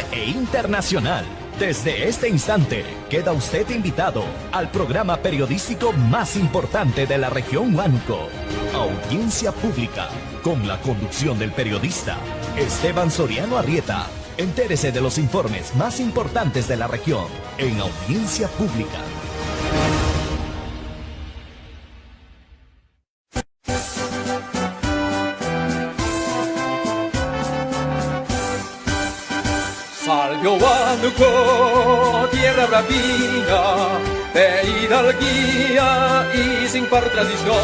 e internacional. Desde este instante, queda usted invitado al programa periodístico más importante de la región Huánuco, Audiencia Pública, con la conducción del periodista Esteban Soriano Arrieta. Entérese de los informes más importantes de la región en Audiencia Pública. Salió Huánuco, tierra bravía, de hidalguía y sin par tradición,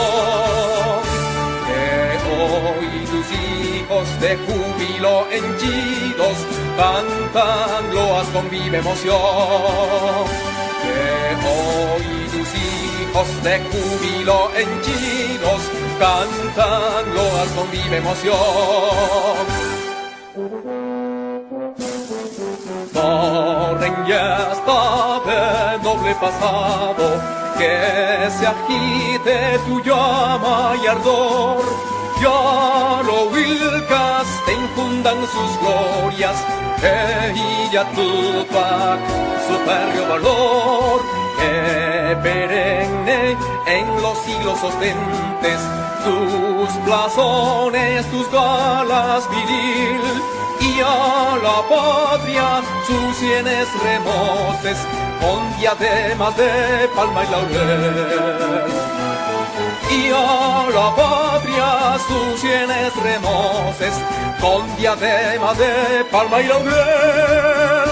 que hoy tus hijos de júbilo henchidos cantan loas con viva emoción, que hoy tus hijos de júbilo henchidos cantan loas con viva emoción. Corren ya hasta de noble pasado, que se agite tu llama y ardor, ya lo Huilcas te infundan sus glorias, que ya Tupac su férreo valor, que perenne en los siglos ostentes tus blasones, tus galas viril, y a la patria sus sienes remoces con diademas de palma y laurel. Y a la patria sus sienes remoces con diademas de palma y laurel.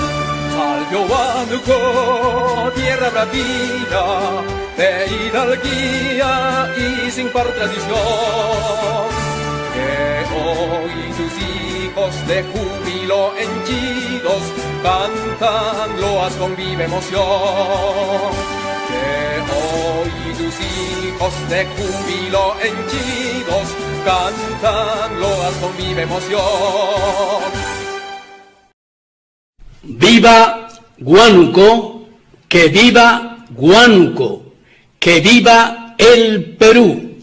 Salió Huánuco, tierra bravía, de hidalguía y sin par tradición, que hoy tus hijos de júbilo henchidos cantan loas con viva emoción, que hoy tus hijos de júbilo henchidos cantan loas con viva emoción. ¡Viva Huánuco! ¡Que viva Huánuco! ¡Que viva el Perú!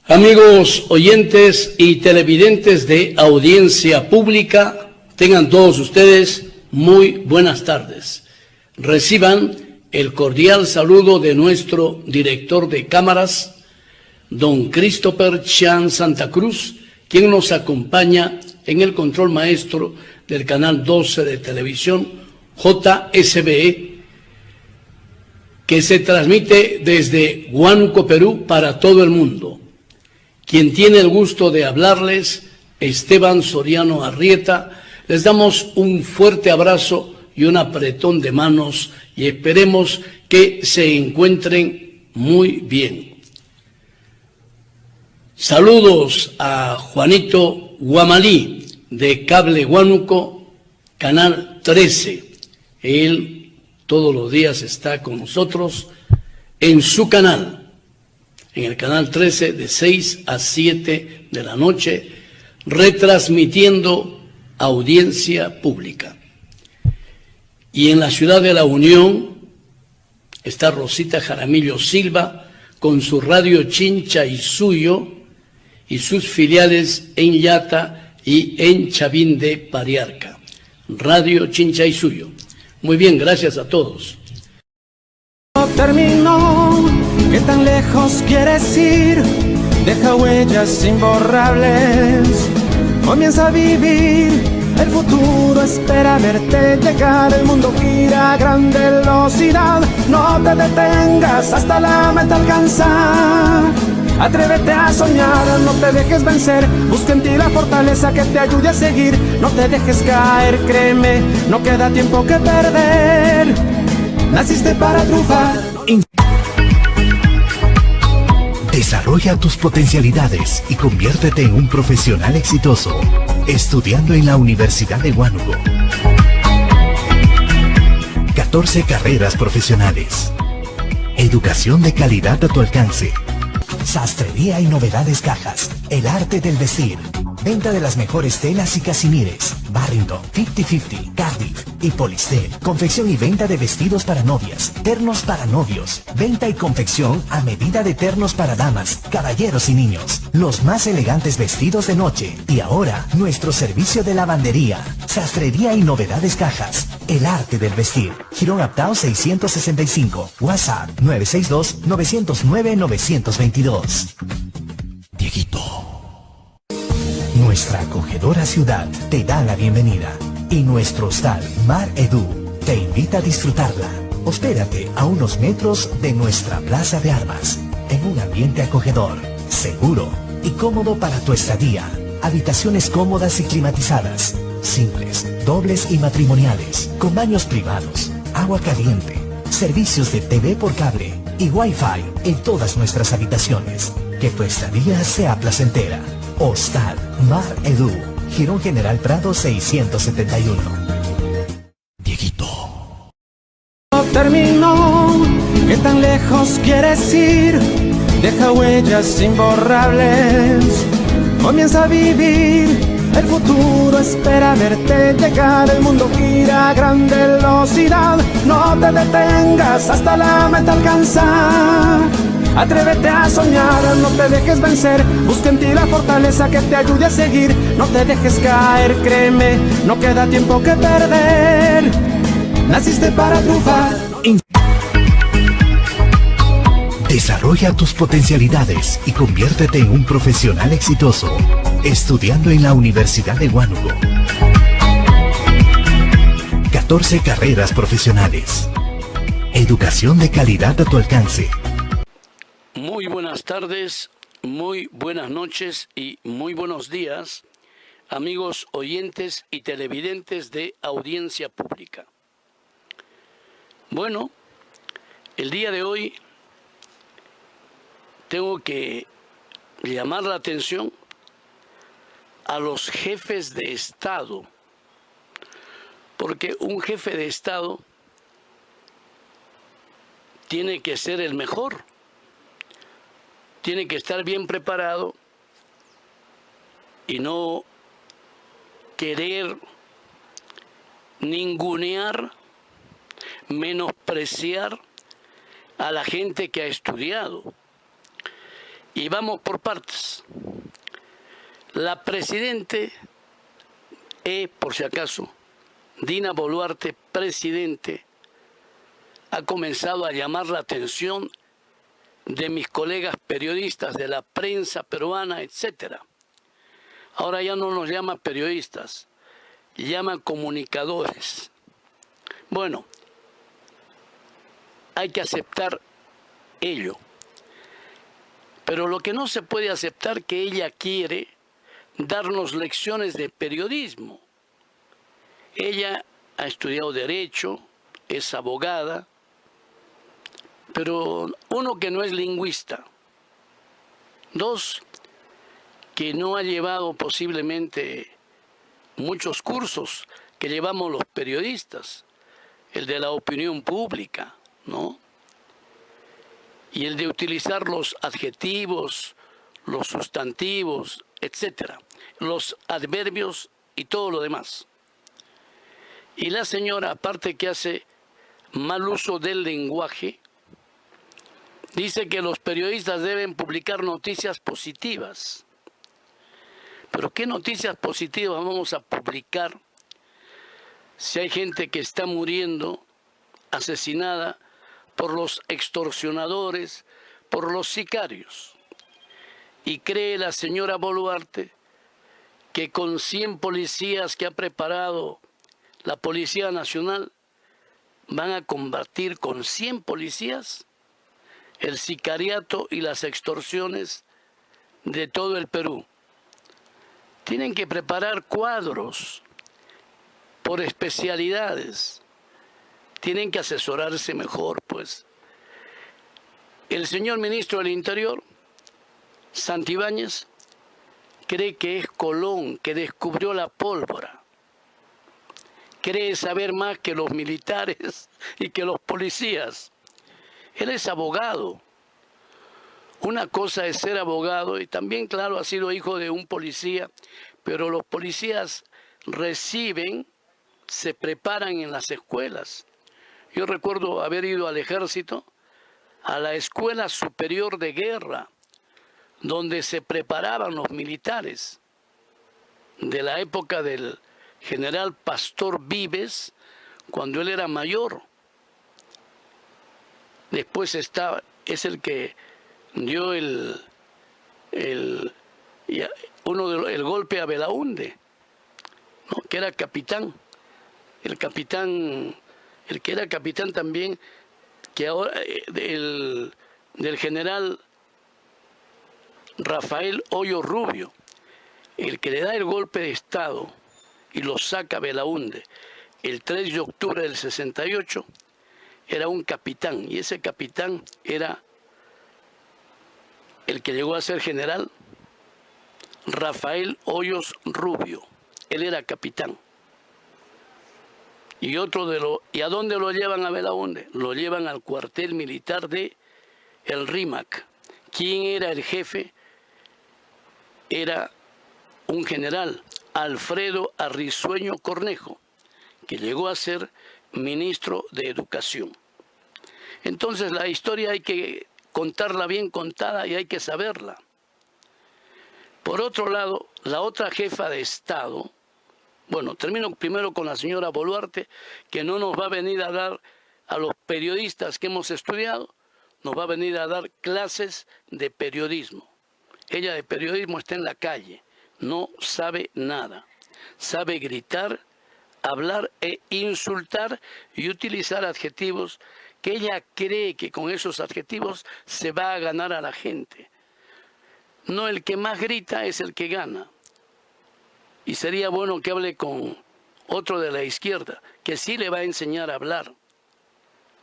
Amigos oyentes y televidentes de Audiencia Pública, tengan todos ustedes muy buenas tardes. Reciban el cordial saludo de nuestro director de cámaras, don Christopher Chan Santa Cruz, quien nos acompaña en el control maestro del canal 12 de televisión JSBE, que se transmite desde Huánuco, Perú, para todo el mundo. Quien tiene el gusto de hablarles, Esteban Soriano Arrieta, les damos un fuerte abrazo y un apretón de manos y esperemos que se encuentren muy bien. Saludos a Juanito Guamalí de Cable Huánuco, Canal 13. Él todos los días está con nosotros en su canal, en el Canal 13 de 6 a 7 de la noche, retransmitiendo Audiencia Pública. Y en la ciudad de La Unión está Rosita Jaramillo Silva con su radio Chincha y Suyo y sus filiales en Yata y en Chavín de Pariarca. Radio Chincha y Suyo. Muy bien, gracias a todos. Terminó, ¿qué tan lejos quieres ir? Deja huellas imborrables, comienza a vivir, el futuro espera verte llegar, el mundo gira a gran velocidad, no te detengas hasta la meta alcanzar. Atrévete a soñar, no te dejes vencer, busca en ti la fortaleza que te ayude a seguir, no te dejes caer, créeme, no queda tiempo que perder, naciste para triunfar. Desarrolla tus potencialidades y conviértete en un profesional exitoso, estudiando en la Universidad de Huánuco. 14 carreras profesionales. Educación de calidad a tu alcance. Sastrería y novedades cajas. El arte del vestir. Venta de las mejores telas y casimires. Barrington, 50-50, Cardiff y Polistel. Confección y venta de vestidos para novias, ternos para novios. Venta y confección a medida de ternos para damas, caballeros y niños. Los más elegantes vestidos de noche. Y ahora, nuestro servicio de lavandería. Sastrería y novedades cajas. El arte del vestir. Girón Aptao 665. WhatsApp 962-909-922. Dieguito. Nuestra acogedora ciudad te da la bienvenida. Y nuestro hostal Mar Edu te invita a disfrutarla. Hospédate a unos metros de nuestra plaza de armas. En un ambiente acogedor, seguro y cómodo para tu estadía. Habitaciones cómodas y climatizadas. Simples, dobles y matrimoniales, con baños privados, agua caliente, servicios de TV por cable y Wi-Fi en todas nuestras habitaciones. Que tu estadía sea placentera. Hostal Mar Edu, Girón General Prado 671. Dieguito. Terminó, ¿qué tan lejos quieres ir? Deja huellas imborrables. Comienza a vivir. El futuro espera verte llegar, el mundo gira a gran velocidad. No te detengas hasta la meta alcanzar. Atrévete a soñar, no te dejes vencer. Busca en ti la fortaleza que te ayude a seguir. No te dejes caer, créeme, no queda tiempo que perder. Naciste para triunfar. Desarrolla tus potencialidades y conviértete en un profesional exitoso, estudiando en la Universidad de Huánuco. 14 carreras profesionales. Educación de calidad a tu alcance. Muy buenas tardes, muy buenas noches y muy buenos días, amigos oyentes y televidentes de Audiencia Pública. Bueno, el día de hoy tengo que llamar la atención a los jefes de Estado, porque un jefe de Estado tiene que ser el mejor, tiene que estar bien preparado y no querer ningunear, menospreciar a la gente que ha estudiado. Y vamos por partes. La presidente, por si acaso, Dina Boluarte, presidente, ha comenzado a llamar la atención de mis colegas periodistas, de la prensa peruana, etc. Ahora ya no nos llama periodistas, llaman comunicadores. Bueno, hay que aceptar ello. Pero lo que no se puede aceptar que ella quiere darnos lecciones de periodismo. Ella ha estudiado Derecho, es abogada, pero uno que no es lingüista. Dos, que no ha llevado posiblemente muchos cursos que llevamos los periodistas. El de la opinión pública, ¿no? Y el de utilizar los adjetivos, los sustantivos, etcétera, los adverbios y todo lo demás. Y la señora, aparte que hace mal uso del lenguaje, dice que los periodistas deben publicar noticias positivas. Pero ¿qué noticias positivas vamos a publicar si hay gente que está muriendo, asesinada por los extorsionadores, por los sicarios? Y cree la señora Boluarte que con 100 policías que ha preparado la Policía Nacional van a combatir con 100 policías el sicariato y las extorsiones de todo el Perú. Tienen que preparar cuadros por especialidades. Tienen que asesorarse mejor, pues. El señor ministro del Interior, Santibáñez, cree que es Colón, que descubrió la pólvora. Cree saber más que los militares y que los policías. Él es abogado. Una cosa es ser abogado y también, claro, ha sido hijo de un policía, pero los policías reciben, se preparan en las escuelas. Yo recuerdo haber ido al ejército, a la Escuela Superior de Guerra, donde se preparaban los militares de la época del general Pastor Vives cuando él era mayor. Después es el que dio el golpe a Belaúnde, ¿no? Que era capitán. El que era capitán también, que ahora del general Rafael Hoyo Rubio, el que le da el golpe de Estado y lo saca a Belaúnde el 3 de octubre del 68, era un capitán, y ese capitán era el que llegó a ser general, Rafael Hoyos Rubio. Él era capitán. ¿Y a dónde lo llevan a Belaúnde? Lo llevan al cuartel militar de El Rímac. ¿Quién era el jefe? Era un general, Alfredo Arrizzueño Cornejo, que llegó a ser ministro de Educación. Entonces la historia hay que contarla bien contada y hay que saberla. Por otro lado, la otra jefa de Estado, bueno, termino primero con la señora Boluarte, que no nos va a venir a dar a los periodistas que hemos estudiado, nos va a venir a dar clases de periodismo. Ella de periodismo está en la calle, no sabe nada. Sabe gritar, hablar e insultar y utilizar adjetivos que ella cree que con esos adjetivos se va a ganar a la gente. No, el que más grita es el que gana. Y sería bueno que hable con otro de la izquierda, que sí le va a enseñar a hablar.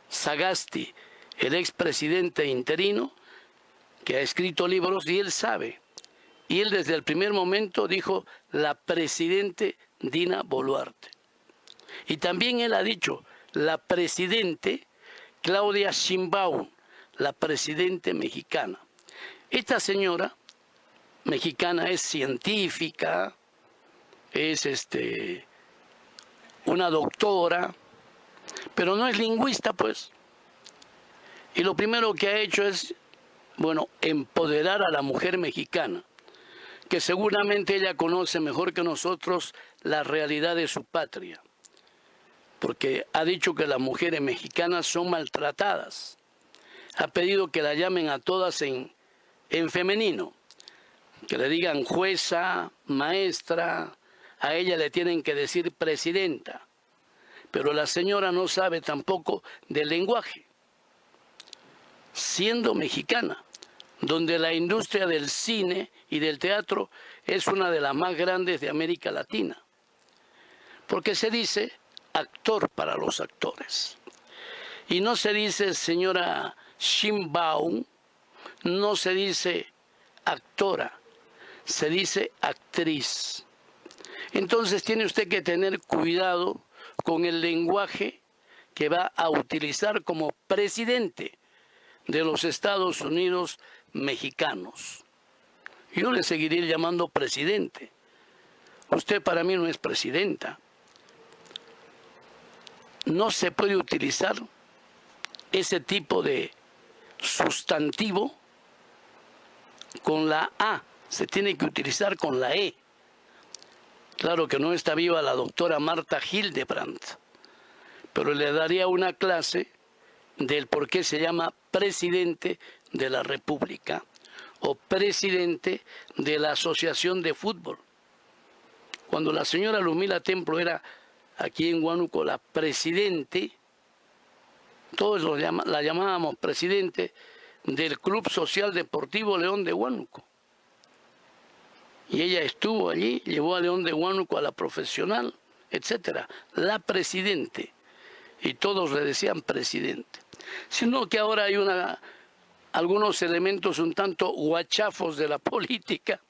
Sagasti, el expresidente interino, que ha escrito libros y él sabe. Y él desde el primer momento dijo la presidente Dina Boluarte. Y también él ha dicho la presidente Claudia Sheinbaum, la presidente mexicana. Esta señora mexicana es científica, es una doctora, pero no es lingüista, pues. Y lo primero que ha hecho es, bueno, empoderar a la mujer mexicana, que seguramente ella conoce mejor que nosotros la realidad de su patria, porque ha dicho que las mujeres mexicanas son maltratadas. Ha pedido que la llamen a todas en femenino, que le digan jueza, maestra, a ella le tienen que decir presidenta, pero la señora no sabe tampoco del lenguaje, siendo mexicana, donde la industria del cine y del teatro es una de las más grandes de América Latina, porque se dice actor para los actores, y no se dice señora Sheinbaum, no se dice actora, se dice actriz. Entonces tiene usted que tener cuidado con el lenguaje que va a utilizar como presidente de los Estados Unidos mexicanos. Yo le seguiré llamando presidente. Usted para mí no es presidenta. No se puede utilizar ese tipo de sustantivo con la A, se tiene que utilizar con la E. Claro que no está viva la doctora Marta Hildebrandt, pero le daría una clase del por qué se llama presidente de la República o presidente de la Asociación de Fútbol. Cuando la señora Lumila Templo era aquí en Huánuco la presidente, todos la llamábamos presidente del Club Social Deportivo León de Huánuco. Y ella estuvo allí, llevó a León de Huánuco a la profesional, etcétera, la presidente. Y todos le decían presidente. Sino que ahora hay algunos elementos un tanto guachafos de la política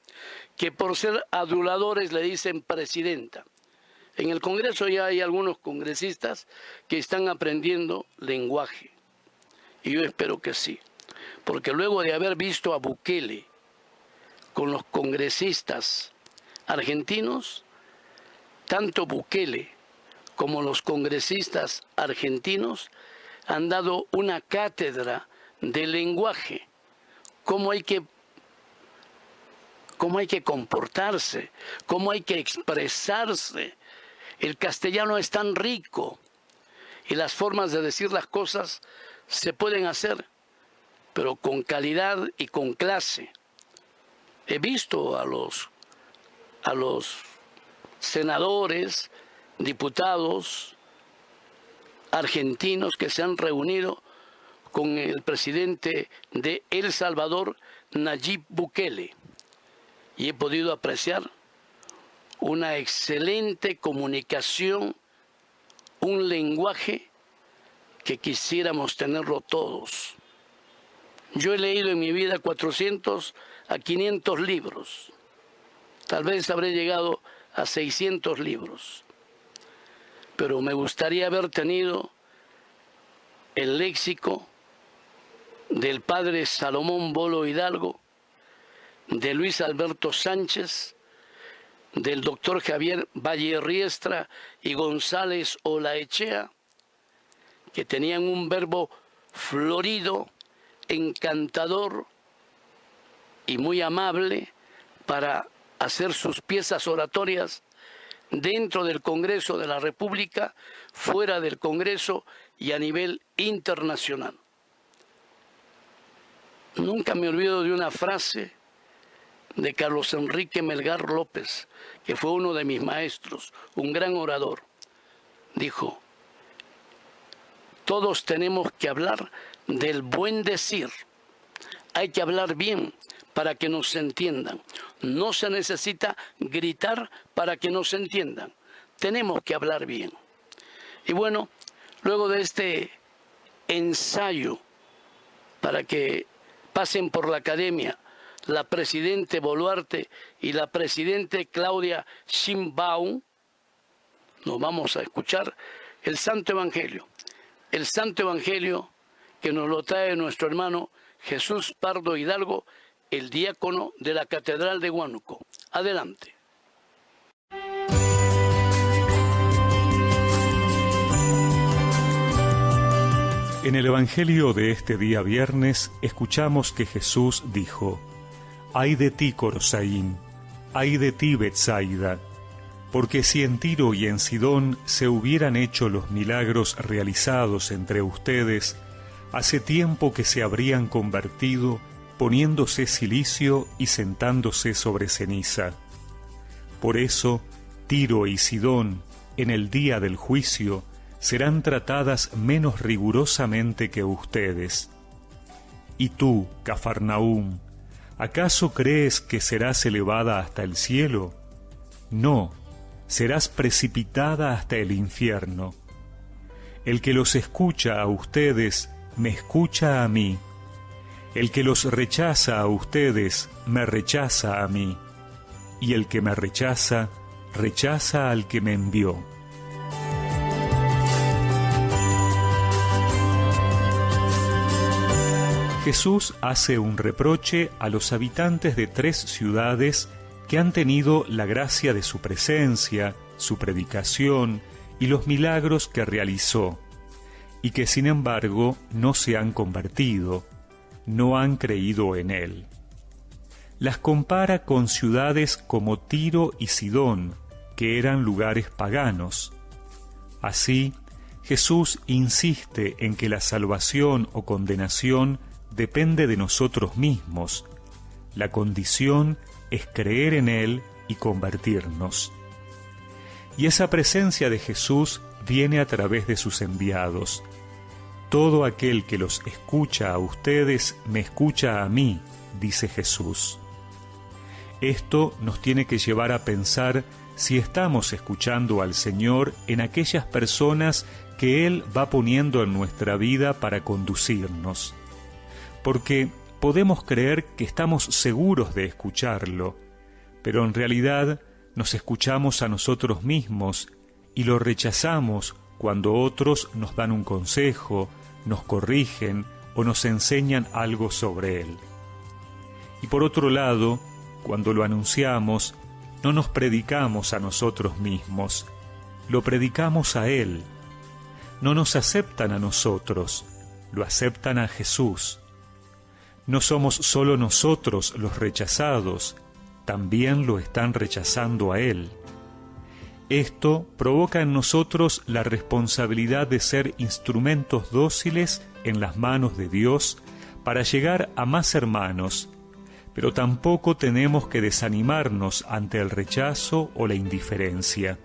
que por ser aduladores le dicen presidenta. En el Congreso ya hay algunos congresistas que están aprendiendo lenguaje. Y yo espero que sí. Porque luego de haber visto a Bukele con los congresistas argentinos, tanto Bukele como los congresistas argentinos han dado una cátedra de lenguaje, cómo hay que comportarse, cómo hay que expresarse El castellano es tan rico y las formas de decir las cosas se pueden hacer, pero con calidad y con clase. He visto a los senadores, diputados argentinos que se han reunido con el presidente de El Salvador, Nayib Bukele, y he podido apreciar una excelente comunicación, un lenguaje que quisiéramos tenerlo todos. Yo he leído en mi vida 400 a 500 libros. Tal vez habré llegado a 600 libros. Pero me gustaría haber tenido el léxico del padre Salomón Bolo Hidalgo, de Luis Alberto Sánchez, del doctor Javier Valle Riestra y González Olaechea, que tenían un verbo florido, encantador y muy amable para hacer sus piezas oratorias dentro del Congreso de la República, fuera del Congreso y a nivel internacional. Nunca me olvido de una frase de Carlos Enrique Melgar López, que fue uno de mis maestros, un gran orador. Dijo: todos tenemos que hablar del buen decir. Hay que hablar bien para que nos entiendan. No se necesita gritar para que nos entiendan. Tenemos que hablar bien. Y bueno, luego de este ensayo para que pasen por la academia la presidente Boluarte y la presidente Claudia Sheinbaum, nos vamos a escuchar el Santo Evangelio. El Santo Evangelio que nos lo trae nuestro hermano Jesús Pardo Hidalgo, el diácono de la Catedral de Huánuco. Adelante. En el Evangelio de este día viernes escuchamos que Jesús dijo: «Ay de ti, Corosaín, ay de ti, Betsaida, porque si en Tiro y en Sidón se hubieran hecho los milagros realizados entre ustedes, hace tiempo que se habrían convertido, poniéndose cilicio y sentándose sobre ceniza. Por eso, Tiro y Sidón, en el día del juicio, serán tratadas menos rigurosamente que ustedes. Y tú, Cafarnaúm, ¿acaso crees que serás elevada hasta el cielo? No, serás precipitada hasta el infierno. El que los escucha a ustedes, me escucha a mí. El que los rechaza a ustedes, me rechaza a mí. Y el que me rechaza, rechaza al que me envió». Jesús hace un reproche a los habitantes de 3 ciudades que han tenido la gracia de su presencia, su predicación y los milagros que realizó, y que sin embargo no se han convertido, no han creído en él. Las compara con ciudades como Tiro y Sidón, que eran lugares paganos. Así, Jesús insiste en que la salvación o condenación depende de nosotros mismos. La condición es creer en Él y convertirnos. Y esa presencia de Jesús viene a través de sus enviados. Todo aquel que los escucha a ustedes, me escucha a mí, dice Jesús. Esto nos tiene que llevar a pensar si estamos escuchando al Señor en aquellas personas que Él va poniendo en nuestra vida para conducirnos. Porque podemos creer que estamos seguros de escucharlo, pero en realidad nos escuchamos a nosotros mismos y lo rechazamos cuando otros nos dan un consejo, nos corrigen o nos enseñan algo sobre él. Y por otro lado, cuando lo anunciamos, no nos predicamos a nosotros mismos, lo predicamos a Él. No nos aceptan a nosotros, lo aceptan a Jesús. No somos solo nosotros los rechazados, también lo están rechazando a Él. Esto provoca en nosotros la responsabilidad de ser instrumentos dóciles en las manos de Dios para llegar a más hermanos, pero tampoco tenemos que desanimarnos ante el rechazo o la indiferencia.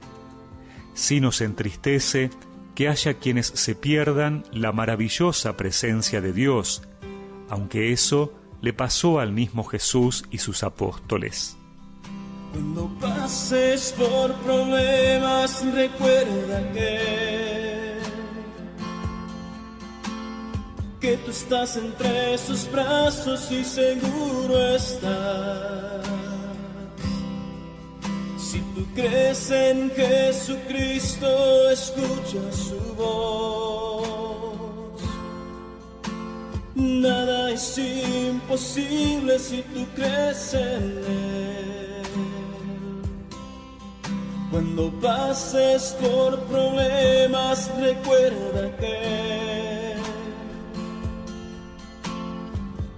Sí nos entristece que haya quienes se pierdan la maravillosa presencia de Dios, aunque eso le pasó al mismo Jesús y sus apóstoles. Cuando pases por problemas, recuerda que tú estás entre sus brazos y seguro estás. Si tú crees en Jesucristo, escucha su voz. Nada es imposible si tú crees en Él. Cuando pases por problemas, recuerda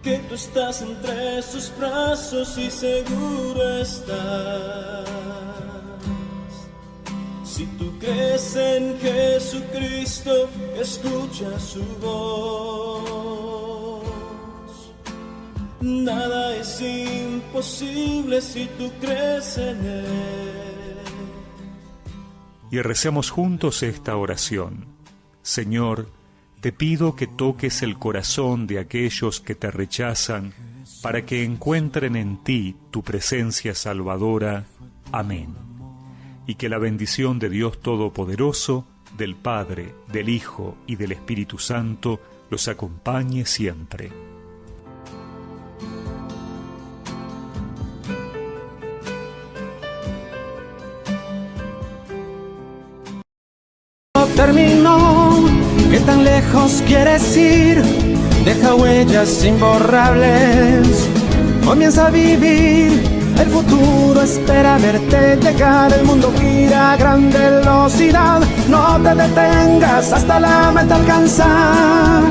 que tú estás entre sus brazos y seguro estás. Si tú crees en Jesucristo, escucha su voz. Nada es imposible si tú crees en Él. Y recemos juntos esta oración. Señor, te pido que toques el corazón de aquellos que te rechazan para que encuentren en ti tu presencia salvadora. Amén. Y que la bendición de Dios Todopoderoso, del Padre, del Hijo y del Espíritu Santo los acompañe siempre. Terminó, ¿qué tan lejos quieres ir? Deja huellas imborrables, comienza a vivir, el futuro espera verte llegar, el mundo gira a gran velocidad, no te detengas hasta la meta alcanzar.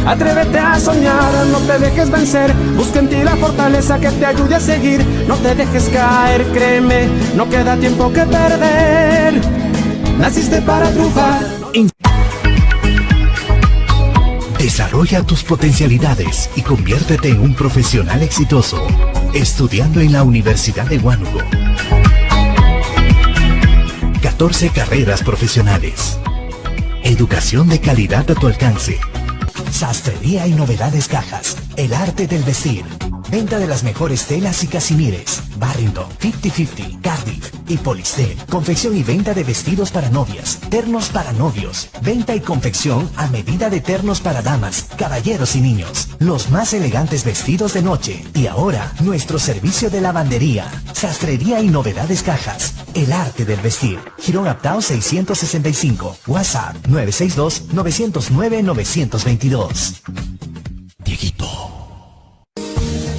Atrévete a soñar, no te dejes vencer, busca en ti la fortaleza que te ayude a seguir, no te dejes caer, créeme, no queda tiempo que perder. Naciste para triunfar. Desarrolla tus potencialidades y conviértete en un profesional exitoso, estudiando en la Universidad de Huánuco. 14 carreras profesionales. Educación de calidad a tu alcance. Sastrería y novedades cajas. El arte del vestir. Venta de las mejores telas y casimires. Barrington, 50-50, Cardiff y Polistel. Confección y venta de vestidos para novias, ternos para novios. Venta y confección a medida de ternos para damas, caballeros y niños. Los más elegantes vestidos de noche. Y ahora, nuestro servicio de lavandería. Sastrería y novedades cajas. El arte del vestir. Girón Aptao 665. WhatsApp 962-909-922. Dieguito.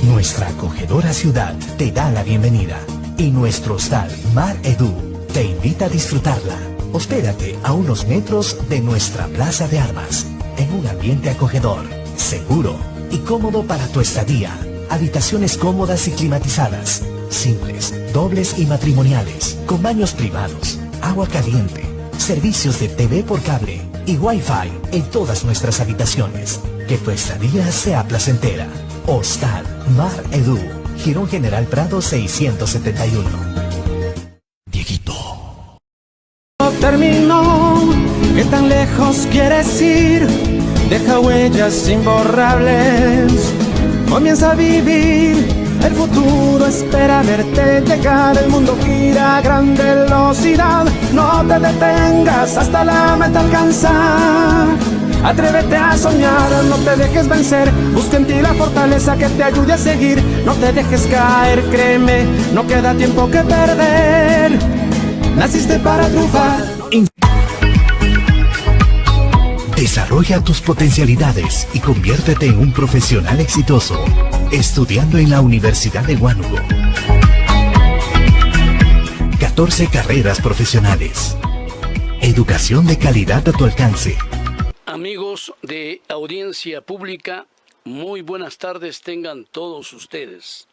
Nuestra acogedora ciudad te da la bienvenida y nuestro hostal Mar Edu te invita a disfrutarla. Hospédate a unos metros de nuestra plaza de armas, en un ambiente acogedor, seguro y cómodo para tu estadía. Habitaciones cómodas y climatizadas, simples, dobles y matrimoniales, con baños privados, agua caliente, servicios de TV por cable y Wi-Fi en todas nuestras habitaciones. Que tu estadía sea placentera. Hostal Mar Edu, Girón General Prado 671. Dieguito. Terminó, ¿qué tan lejos quieres ir? Deja huellas imborrables, comienza a vivir, el futuro espera verte llegar, el mundo gira a gran velocidad, no te detengas hasta la meta alcanzar. Atrévete a soñar, no te dejes vencer, busca en ti la fortaleza que te ayude a seguir, no te dejes caer, créeme, no queda tiempo que perder. Naciste para triunfar. Desarrolla tus potencialidades y conviértete en un profesional exitoso, estudiando en la Universidad de Huánuco. 14 carreras profesionales. Educación de calidad a tu alcance. Amigos de Audiencia Pública, muy buenas tardes tengan todos ustedes.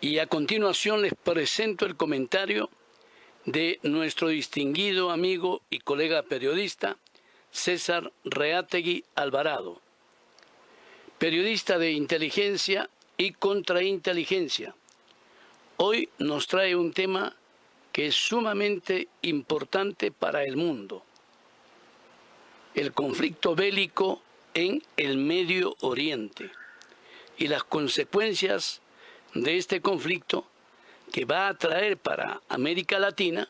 Y a continuación les presento el comentario de nuestro distinguido amigo y colega periodista César Reátegui Alvarado, periodista de inteligencia y contrainteligencia. Hoy nos trae un tema que es sumamente importante para el mundo: el conflicto bélico en el Medio Oriente y las consecuencias de este conflicto que va a traer para América Latina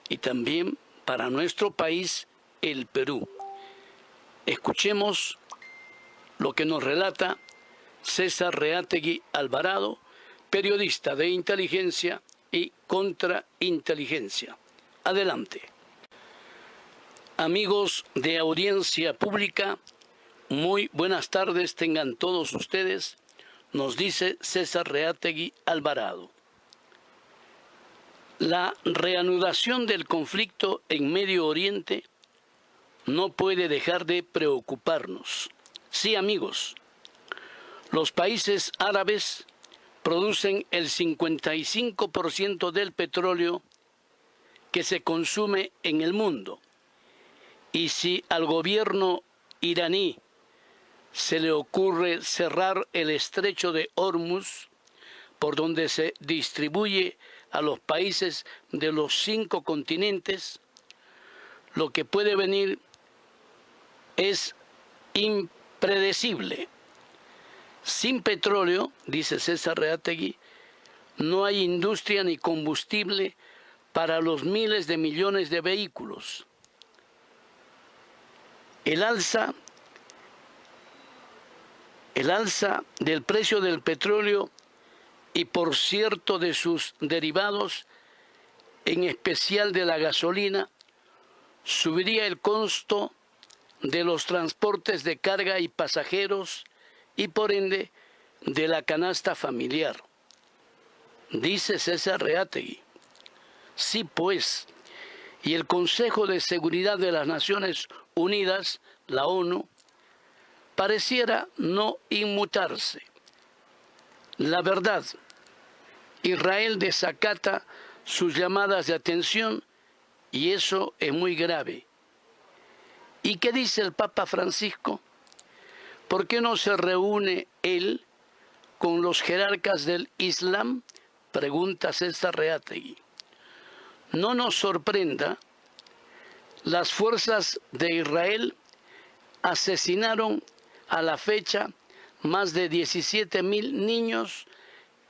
y también para nuestro país, el Perú. Escuchemos lo que nos relata César Reátegui Alvarado, periodista de inteligencia y contrainteligencia. Adelante. Amigos de audiencia pública, muy buenas tardes tengan todos ustedes, nos dice César Reátegui Alvarado. La reanudación del conflicto en Medio Oriente no puede dejar de preocuparnos. Sí, amigos, los países árabes producen el 55% del petróleo que se consume en el mundo. Y si al gobierno iraní se le ocurre cerrar el estrecho de Hormuz, por donde se distribuye a los países de los 5 continentes, lo que puede venir es impredecible. Sin petróleo, dice César Reátegui, no hay industria ni combustible para los miles de millones de vehículos. El alza del precio del petróleo y, por cierto, de sus derivados, en especial de la gasolina, subiría el costo de los transportes de carga y pasajeros y, por ende, de la canasta familiar. Dice César Reátegui. Sí, pues, y el Consejo de Seguridad de las Naciones Unidas, la ONU, pareciera no inmutarse. La verdad, Israel desacata sus llamadas de atención y eso es muy grave. ¿Y qué dice el Papa Francisco? ¿Por qué no se reúne él con los jerarcas del Islam? Pregunta César Reátegui. No nos sorprenda, las fuerzas de Israel asesinaron a la fecha más de 17,000 niños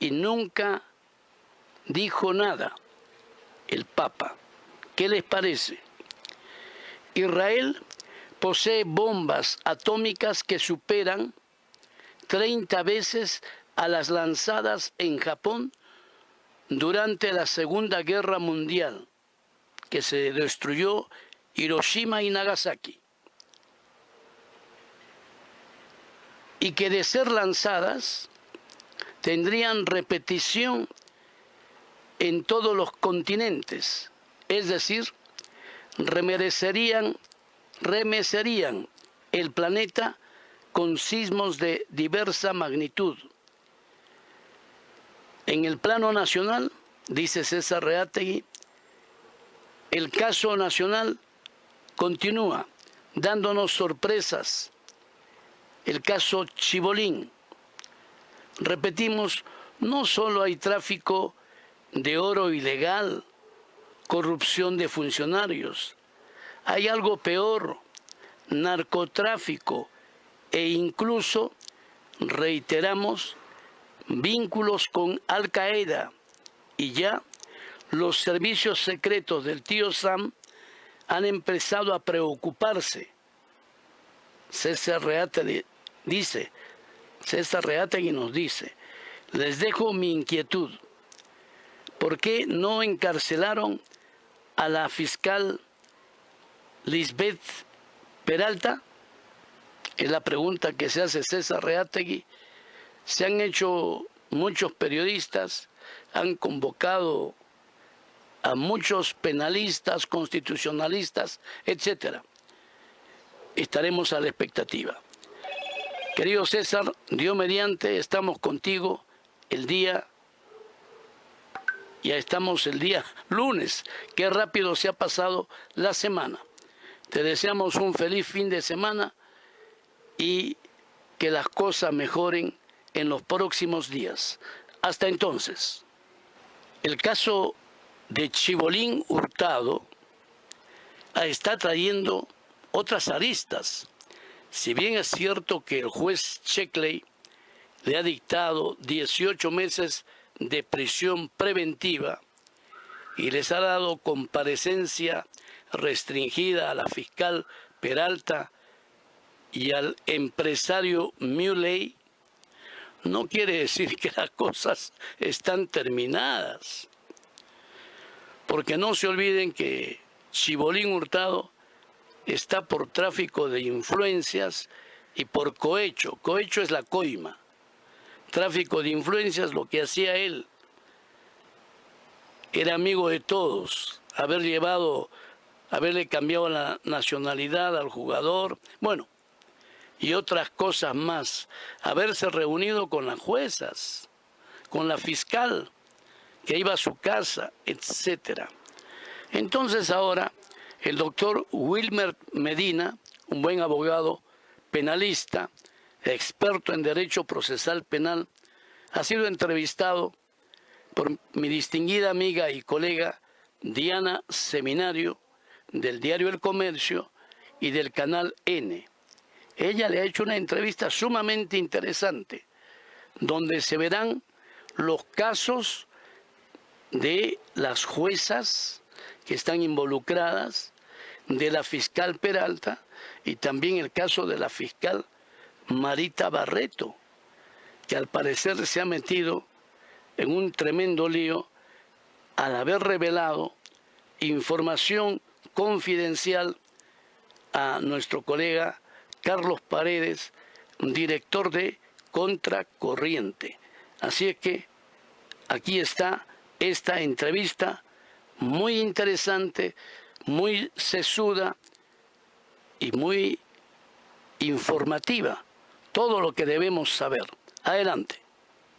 y nunca dijo nada el Papa. ¿Qué les parece? Israel posee bombas atómicas que superan 30 veces a las lanzadas en Japón durante la Segunda Guerra Mundial, que se destruyó Hiroshima y Nagasaki. Y que de ser lanzadas tendrían repetición en todos los continentes, es decir, remecerían el planeta con sismos de diversa magnitud. En el plano nacional, dice César Reátegui, el caso nacional continúa dándonos sorpresas. El caso Chibolín. Repetimos, no solo hay tráfico de oro ilegal, corrupción de funcionarios, hay algo peor, narcotráfico e incluso, reiteramos, vínculos con Al-Qaeda, y ya los servicios secretos del tío Sam han empezado a preocuparse. César Reátegui nos dice, les dejo mi inquietud. ¿Por qué no encarcelaron a la fiscal Lisbeth Peralta? Es la pregunta que se hace César Reátegui. Se han hecho muchos periodistas, han convocado a muchos penalistas, constitucionalistas, etc. Estaremos a la expectativa. Querido César, Dios mediante, estamos contigo el día Ya estamos el día lunes. Qué rápido se ha pasado la semana. Te deseamos un feliz fin de semana y que las cosas mejoren en los próximos días. Hasta entonces. El caso de Chibolín Hurtado está trayendo otras aristas. Si bien es cierto que el juez Sheckley le ha dictado 18 meses de prisión preventiva y les ha dado comparecencia restringida a la fiscal Peralta y al empresario Muley, no quiere decir que las cosas están terminadas. Porque no se olviden que Chibolín Hurtado está por tráfico de influencias y por cohecho. Cohecho es la coima. Tráfico de influencias, lo que hacía él. Era amigo de todos. Haberle cambiado la nacionalidad al jugador. Bueno, y otras cosas más. Haberse reunido con las juezas, con la fiscal, que iba a su casa, etc. Entonces ahora el doctor Wilmer Medina, un buen abogado penalista, experto en derecho procesal penal, ha sido entrevistado por mi distinguida amiga y colega Diana Seminario, del diario El Comercio y del canal N. Ella le ha hecho una entrevista sumamente interesante, donde se verán los casos de las juezas que están involucradas, de la fiscal Peralta y también el caso de la fiscal Marita Barreto, que al parecer se ha metido en un tremendo lío al haber revelado información confidencial a nuestro colega Carlos Paredes, director de Contracorriente. Así es que aquí está esta entrevista muy interesante, muy sesuda y muy informativa. Todo lo que debemos saber. Adelante.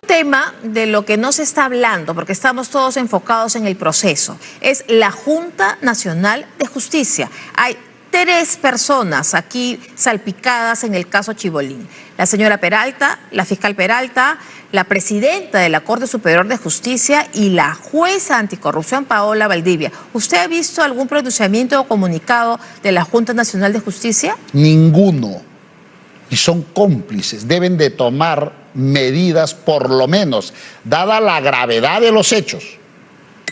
Tema de lo que no se está hablando, porque estamos todos enfocados en el proceso, es la Junta Nacional de Justicia. Hay 3 personas aquí salpicadas en el caso Chibolín. La señora Peralta, la fiscal Peralta, la presidenta de la Corte Superior de Justicia y la jueza anticorrupción Paola Valdivia. ¿Usted ha visto algún pronunciamiento o comunicado de la Junta Nacional de Justicia? Ninguno. Y son cómplices. Deben de tomar medidas, por lo menos, dada la gravedad de los hechos.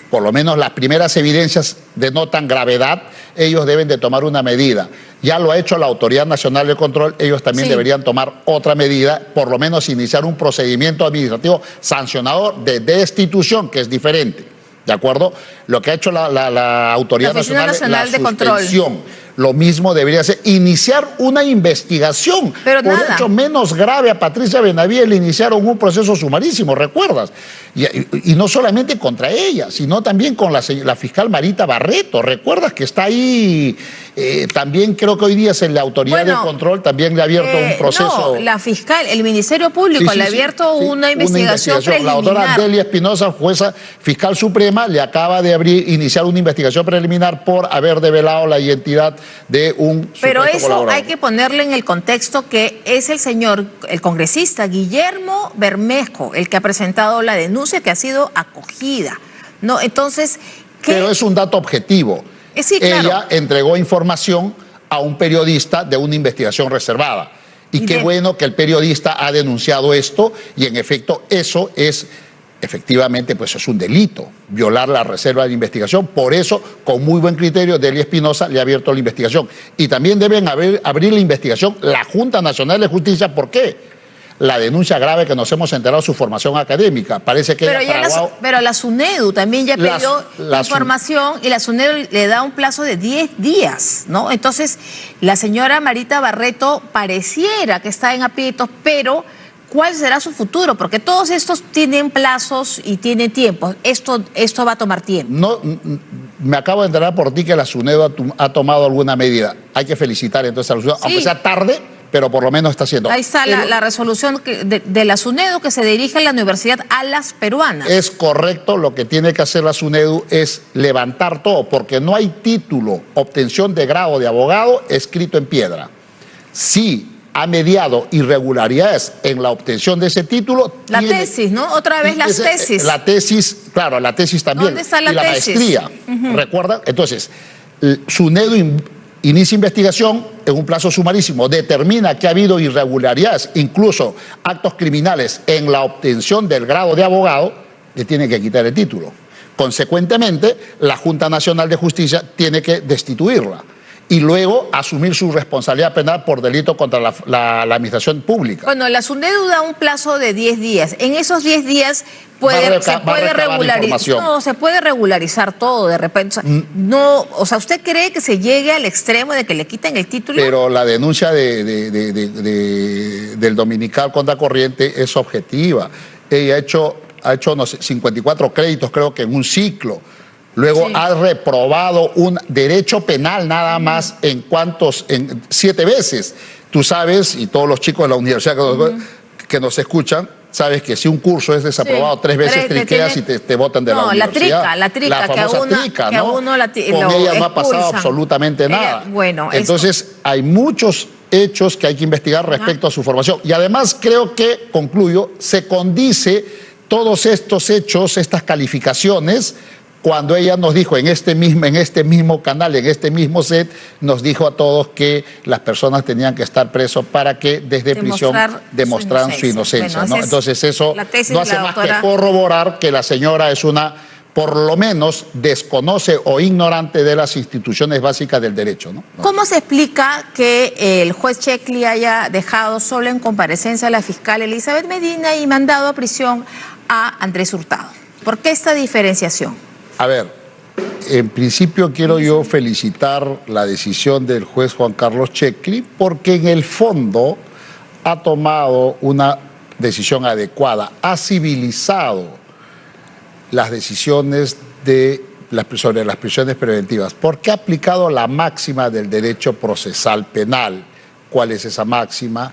Por lo menos las primeras evidencias denotan gravedad, ellos deben de tomar una medida. Ya lo ha hecho la Autoridad Nacional de Control, ellos también deberían tomar otra medida, por lo menos iniciar un procedimiento administrativo sancionador de destitución, que es diferente. ¿De acuerdo? Lo que ha hecho la Autoridad Nacional de Control. Lo mismo debería ser iniciar una investigación. Pero por hecho menos grave a Patricia Benavides le iniciaron un proceso sumarísimo, ¿recuerdas? Y no solamente contra ella, sino también con la fiscal Marita Barreto. ¿Recuerdas que está ahí? También creo que hoy día es en la Autoridad de Control, también le ha abierto un proceso. No, la fiscal, el Ministerio Público le ha abierto una investigación preliminar. La doctora Delia Espinosa, jueza fiscal suprema, le acaba de iniciar una investigación preliminar por haber develado la identidad de un Pero eso colaborador. hay que ponerle en el contexto que es el señor, el congresista Guillermo Bermejo, el que ha presentado la denuncia que ha sido acogida, ¿no? Entonces, pero es un dato objetivo. Sí, claro. Ella entregó información a un periodista de una investigación reservada. Y qué bueno que el periodista ha denunciado esto y en efecto eso es, efectivamente, pues es un delito, violar la reserva de investigación. Por eso, con muy buen criterio, Delia Espinosa le ha abierto la investigación. Y también deben abrir la investigación la Junta Nacional de Justicia. ¿Por qué? La denuncia grave que nos hemos enterado de su formación académica. Parece que pero la SUNEDU también ya pidió información y la SUNEDU le da un plazo de 10 días, ¿no? Entonces, la señora Marita Barreto pareciera que está en aprietos, pero ¿cuál será su futuro? Porque todos estos tienen plazos y tienen tiempo. Esto va a tomar tiempo. No, me acabo de enterar por ti que la SUNEDU ha tomado alguna medida. Hay que felicitar entonces a la SUNEDU, aunque sea tarde, pero por lo menos está haciendo. Ahí está la resolución de la SUNEDU que se dirige a la Universidad Alas Peruanas. Es correcto, lo que tiene que hacer la SUNEDU es levantar todo, porque no hay título, obtención de grado de abogado escrito en piedra. Si ha mediado irregularidades en la obtención de ese título. La tesis, ¿no? Otra vez las tesis. La tesis, claro, la tesis también. ¿Dónde está la tesis? Maestría, ¿recuerdan? Entonces, SUNEDU inicia investigación en un plazo sumarísimo, determina que ha habido irregularidades, incluso actos criminales en la obtención del grado de abogado, le tiene que quitar el título. Consecuentemente, la Junta Nacional de Justicia tiene que destituirla y luego asumir su responsabilidad penal por delito contra la administración pública. Bueno, la SUNEDU da un plazo de 10 días. En esos 10 días se puede regularizar todo de repente. No, o sea, ¿usted cree que se llegue al extremo de que le quiten el título? Pero la denuncia del dominical contra corriente es objetiva. Ella ha hecho no sé, 54 créditos, creo que en un ciclo. Luego ha reprobado un derecho penal nada más en 7 veces. Tú sabes, y todos los chicos de la universidad que nos escuchan, sabes que si un curso es desaprobado 3 veces, triqueas y te botan de la universidad. La trica, famosa trica, ¿no? Con ella no ha pasado absolutamente nada. Entonces, hay muchos hechos que hay que investigar respecto a su formación. Y además creo que, concluyo, se condice todos estos hechos, estas calificaciones, cuando ella nos dijo en este mismo canal, en este mismo set, nos dijo a todos que las personas tenían que estar presos para que desde prisión demostraran su inocencia. Bueno, ¿no? Entonces eso no hace más que corroborar que la señora es por lo menos desconoce o ignorante de las instituciones básicas del derecho, ¿no? ¿Cómo se explica que el juez Checli haya dejado solo en comparecencia a la fiscal Elizabeth Medina y mandado a prisión a Andrés Hurtado? ¿Por qué esta diferenciación? A ver, en principio quiero yo felicitar la decisión del juez Juan Carlos Checli porque en el fondo ha tomado una decisión adecuada, ha civilizado las decisiones sobre las prisiones preventivas, porque ha aplicado la máxima del derecho procesal penal. ¿Cuál es esa máxima?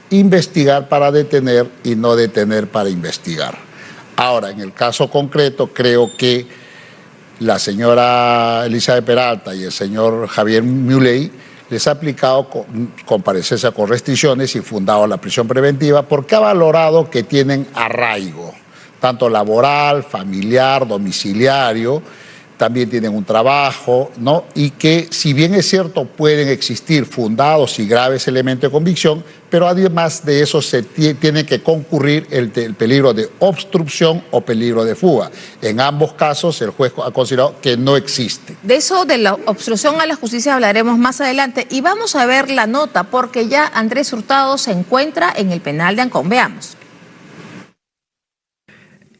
Investigar para detener y no detener para investigar. Ahora, en el caso concreto, creo que la señora Elizabeth Peralta y el señor Javier Milei les ha aplicado comparecencia con restricciones y fundado la prisión preventiva porque ha valorado que tienen arraigo, tanto laboral, familiar, domiciliario, también tienen un trabajo, ¿no? Y que si bien es cierto pueden existir fundados y graves elementos de convicción, pero además de eso se tiene que concurrir el peligro de obstrucción o peligro de fuga. En ambos casos el juez ha considerado que no existe. De eso, de la obstrucción a la justicia, hablaremos más adelante. Y vamos a ver la nota, porque ya Andrés Hurtado se encuentra en el penal de Ancón. Veamos.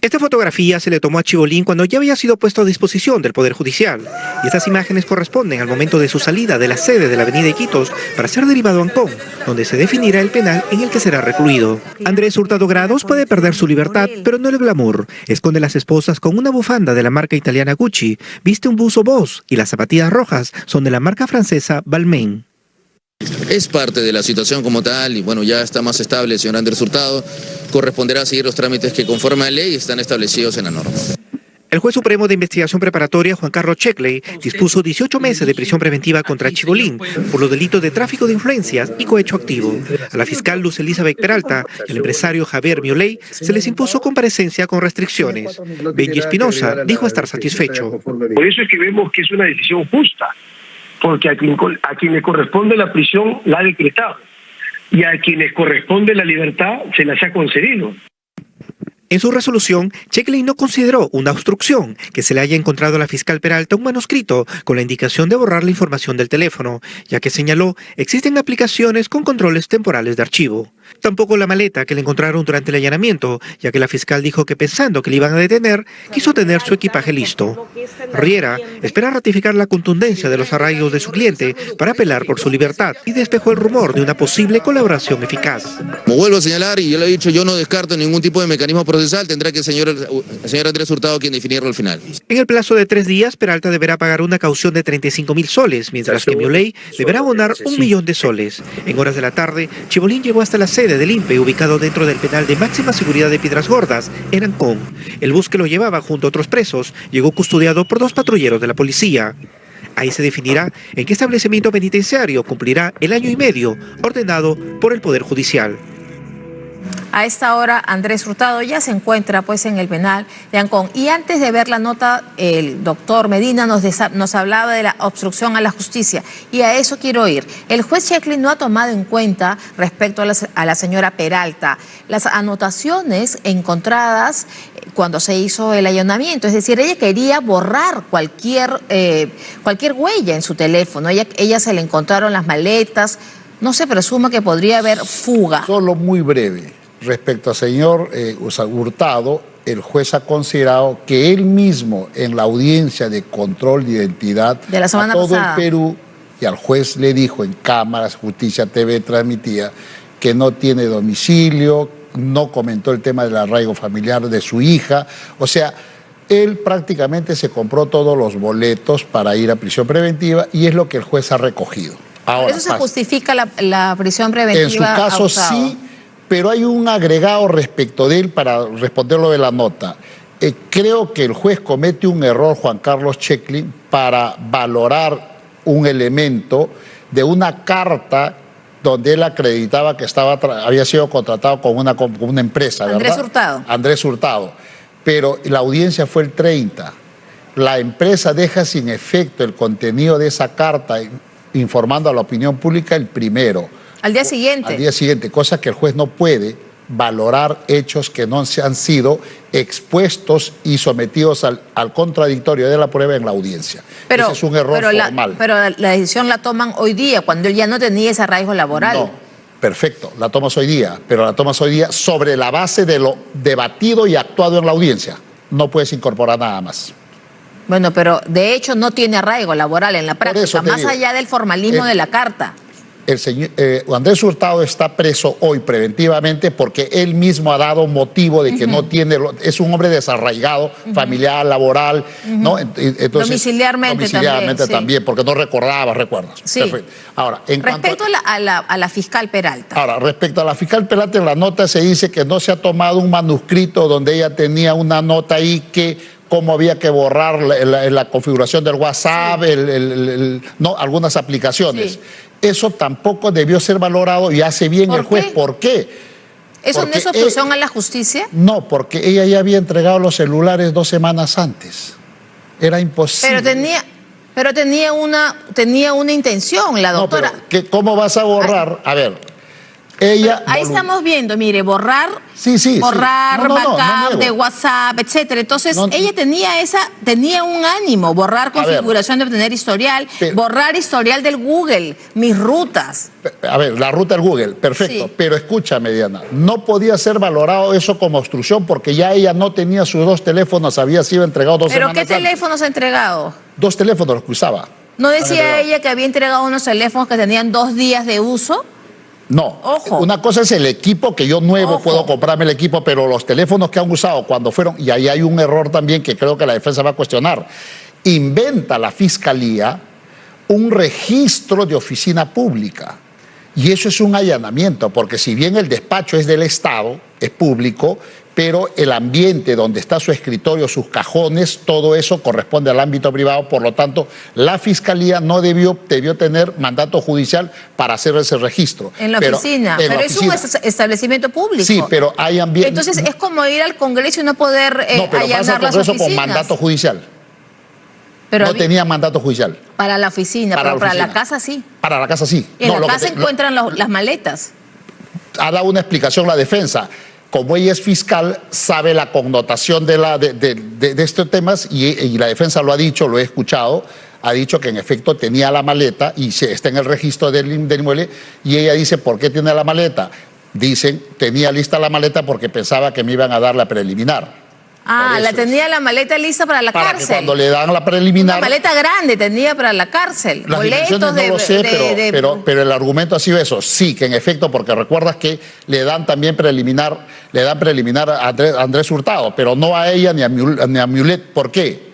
Esta fotografía se le tomó a Chibolín cuando ya había sido puesto a disposición del Poder Judicial. Y estas imágenes corresponden al momento de su salida de la sede de la avenida Iquitos para ser derivado a Ancón, donde se definirá el penal en el que será recluido. Andrés Hurtado Grados puede perder su libertad, pero no el glamour. Esconde las esposas con una bufanda de la marca italiana Gucci, viste un buzo Boss y las zapatillas rojas son de la marca francesa Balmain. Es parte de la situación como tal y bueno, ya está más estable el señor Andrés Hurtado. Corresponderá seguir los trámites que conforme a la ley están establecidos en la norma. El juez supremo de investigación preparatoria, Juan Carlos Checli, dispuso 18 meses de prisión preventiva contra Chibolín por los delitos de tráfico de influencias y cohecho activo. A la fiscal Luz Elizabeth Peralta y al empresario Javier Milei se les impuso comparecencia con restricciones. Benji Espinosa dijo estar satisfecho. Por eso es que vemos que es una decisión justa, porque a quien le corresponde la prisión la ha decretado y a quien les corresponde la libertad se las ha concedido. En su resolución, Checli no consideró una obstrucción que se le haya encontrado a la fiscal Peralta un manuscrito con la indicación de borrar la información del teléfono, ya que señaló existen aplicaciones con controles temporales de archivo. Tampoco la maleta que le encontraron durante el allanamiento, ya que la fiscal dijo que pensando que le iban a detener, quiso tener su equipaje listo. Riera espera ratificar la contundencia de los arraigos de su cliente para apelar por su libertad y despejó el rumor de una posible colaboración eficaz. Como vuelvo a señalar, y yo lo he dicho, yo no descarto ningún tipo de mecanismo procesal, tendrá que el señor Andrés Hurtado quien definirlo al final. En el plazo de 3 días, Peralta deberá pagar una caución de 35.000 soles, mientras que Mioley deberá abonar 1 millón de soles. En horas de la tarde, Chibolín llegó hasta la sede del INPE, ubicado dentro del penal de máxima seguridad de Piedras Gordas, en Ancón. El bus que lo llevaba junto a otros presos llegó custodiado por 2 patrulleros de la policía. Ahí se definirá en qué establecimiento penitenciario cumplirá el año y medio ordenado por el Poder Judicial. A esta hora, Andrés Hurtado ya se encuentra pues en el penal de Ancón. Y antes de ver la nota, el doctor Medina nos hablaba de la obstrucción a la justicia. Y a eso quiero ir. El juez Checklin no ha tomado en cuenta, respecto a la señora Peralta, las anotaciones encontradas cuando se hizo el allanamiento. Es decir, ella quería borrar cualquier huella en su teléfono. Ella se le encontraron las maletas. No se presume que podría haber fuga. Solo muy breve. Respecto al señor Hurtado, el juez ha considerado que él mismo en la audiencia de control de identidad de la semana a todo pasada, el Perú, y al juez le dijo en cámaras, Justicia TV transmitía, que no tiene domicilio, no comentó el tema del arraigo familiar de su hija, o sea, él prácticamente se compró todos los boletos para ir a prisión preventiva y es lo que el juez ha recogido. Ahora, ¿eso se justifica la prisión preventiva? En su caso abusado? Sí, pero hay un agregado respecto de él para responder lo de la nota. Creo que el juez comete un error, Juan Carlos Checklin, para valorar un elemento de una carta donde él acreditaba que había sido contratado con una empresa, ¿verdad? Andrés Hurtado. Andrés Hurtado. Pero la audiencia fue el 30. La empresa deja sin efecto el contenido de esa carta informando a la opinión pública el 1. Al día siguiente. Al día siguiente, cosa que el juez no puede valorar hechos que no se han sido expuestos y sometidos al contradictorio de la prueba en la audiencia. Pero, ese es un error formal. Pero la decisión la toman hoy día, cuando él ya no tenía ese arraigo laboral. No, perfecto, la tomas hoy día, pero la tomas hoy día sobre la base de lo debatido y actuado en la audiencia. No puedes incorporar nada más. Bueno, pero de hecho no tiene arraigo laboral en la práctica, más allá del formalismo de la carta. El señor Andrés Hurtado está preso hoy preventivamente porque él mismo ha dado motivo de que no tiene, es un hombre desarraigado, familiar, laboral, ¿no? Entonces, domiciliarmente también, porque no recordaba, ¿recuerdas? Sí. Perfecto. Ahora, respecto a la fiscal Peralta. Ahora, respecto a la fiscal Peralta, en la nota se dice que no se ha tomado un manuscrito donde ella tenía una nota ahí que cómo había que borrar la configuración del WhatsApp, no, algunas aplicaciones. Sí. Eso tampoco debió ser valorado y hace bien el juez. ¿Por qué? ¿Eso no es obstrucción a la justicia? No, porque ella ya había entregado los celulares 2 semanas antes. Era imposible. Pero tenía una intención la doctora. No, pero ¿cómo vas a borrar? A ver, ella... Ahí estamos viendo, mire, borrar, backup de WhatsApp, etcétera. Entonces, ella tenía un ánimo, borrar configuración de obtener historial, borrar historial del Google, mis rutas. A ver, la ruta del Google, perfecto. Sí. Pero escúchame, Diana, no podía ser valorado eso como obstrucción porque ya ella no tenía sus 2 teléfonos, había sido entregado 2 semanas antes. ¿Pero qué teléfonos ha entregado? 2 teléfonos los que usaba. ¿No decía ella que había entregado unos teléfonos que tenían 2 días de uso? No, una cosa es el equipo, que yo nuevo puedo comprarme el equipo, pero los teléfonos que han usado cuando fueron, y ahí hay un error también que creo que la defensa va a cuestionar, inventa la fiscalía un registro de oficina pública. Y eso es un allanamiento, porque si bien el despacho es del Estado, es público, pero el ambiente donde está su escritorio, sus cajones, todo eso corresponde al ámbito privado. Por lo tanto, la Fiscalía no debió tener mandato judicial para hacer ese registro. En la oficina, pero es un establecimiento público. Sí, pero hay ambiente... Entonces es como ir al Congreso y no poder allanar las oficinas. Con mandato judicial. Pero no tenía mandato judicial. Para la oficina, pero para la casa sí. Para la casa sí. Y en la casa encuentran las maletas. Ha dado una explicación la defensa. Como ella es fiscal, sabe la connotación de estos temas y la defensa lo ha dicho, lo he escuchado, ha dicho que en efecto tenía la maleta y está en el registro del inmueble y ella dice, ¿por qué tiene la maleta? Dicen, tenía lista la maleta porque pensaba que me iban a dar la preliminar. La tenía la maleta lista para la cárcel. Que cuando le dan la preliminar... Una maleta grande tenía para la cárcel. Las dimensiones no lo sé, pero el argumento ha sido eso. Sí, que en efecto, porque recuerdas que le dan también preliminar a Andrés Hurtado, pero no a ella ni a Mulet. ¿Por qué?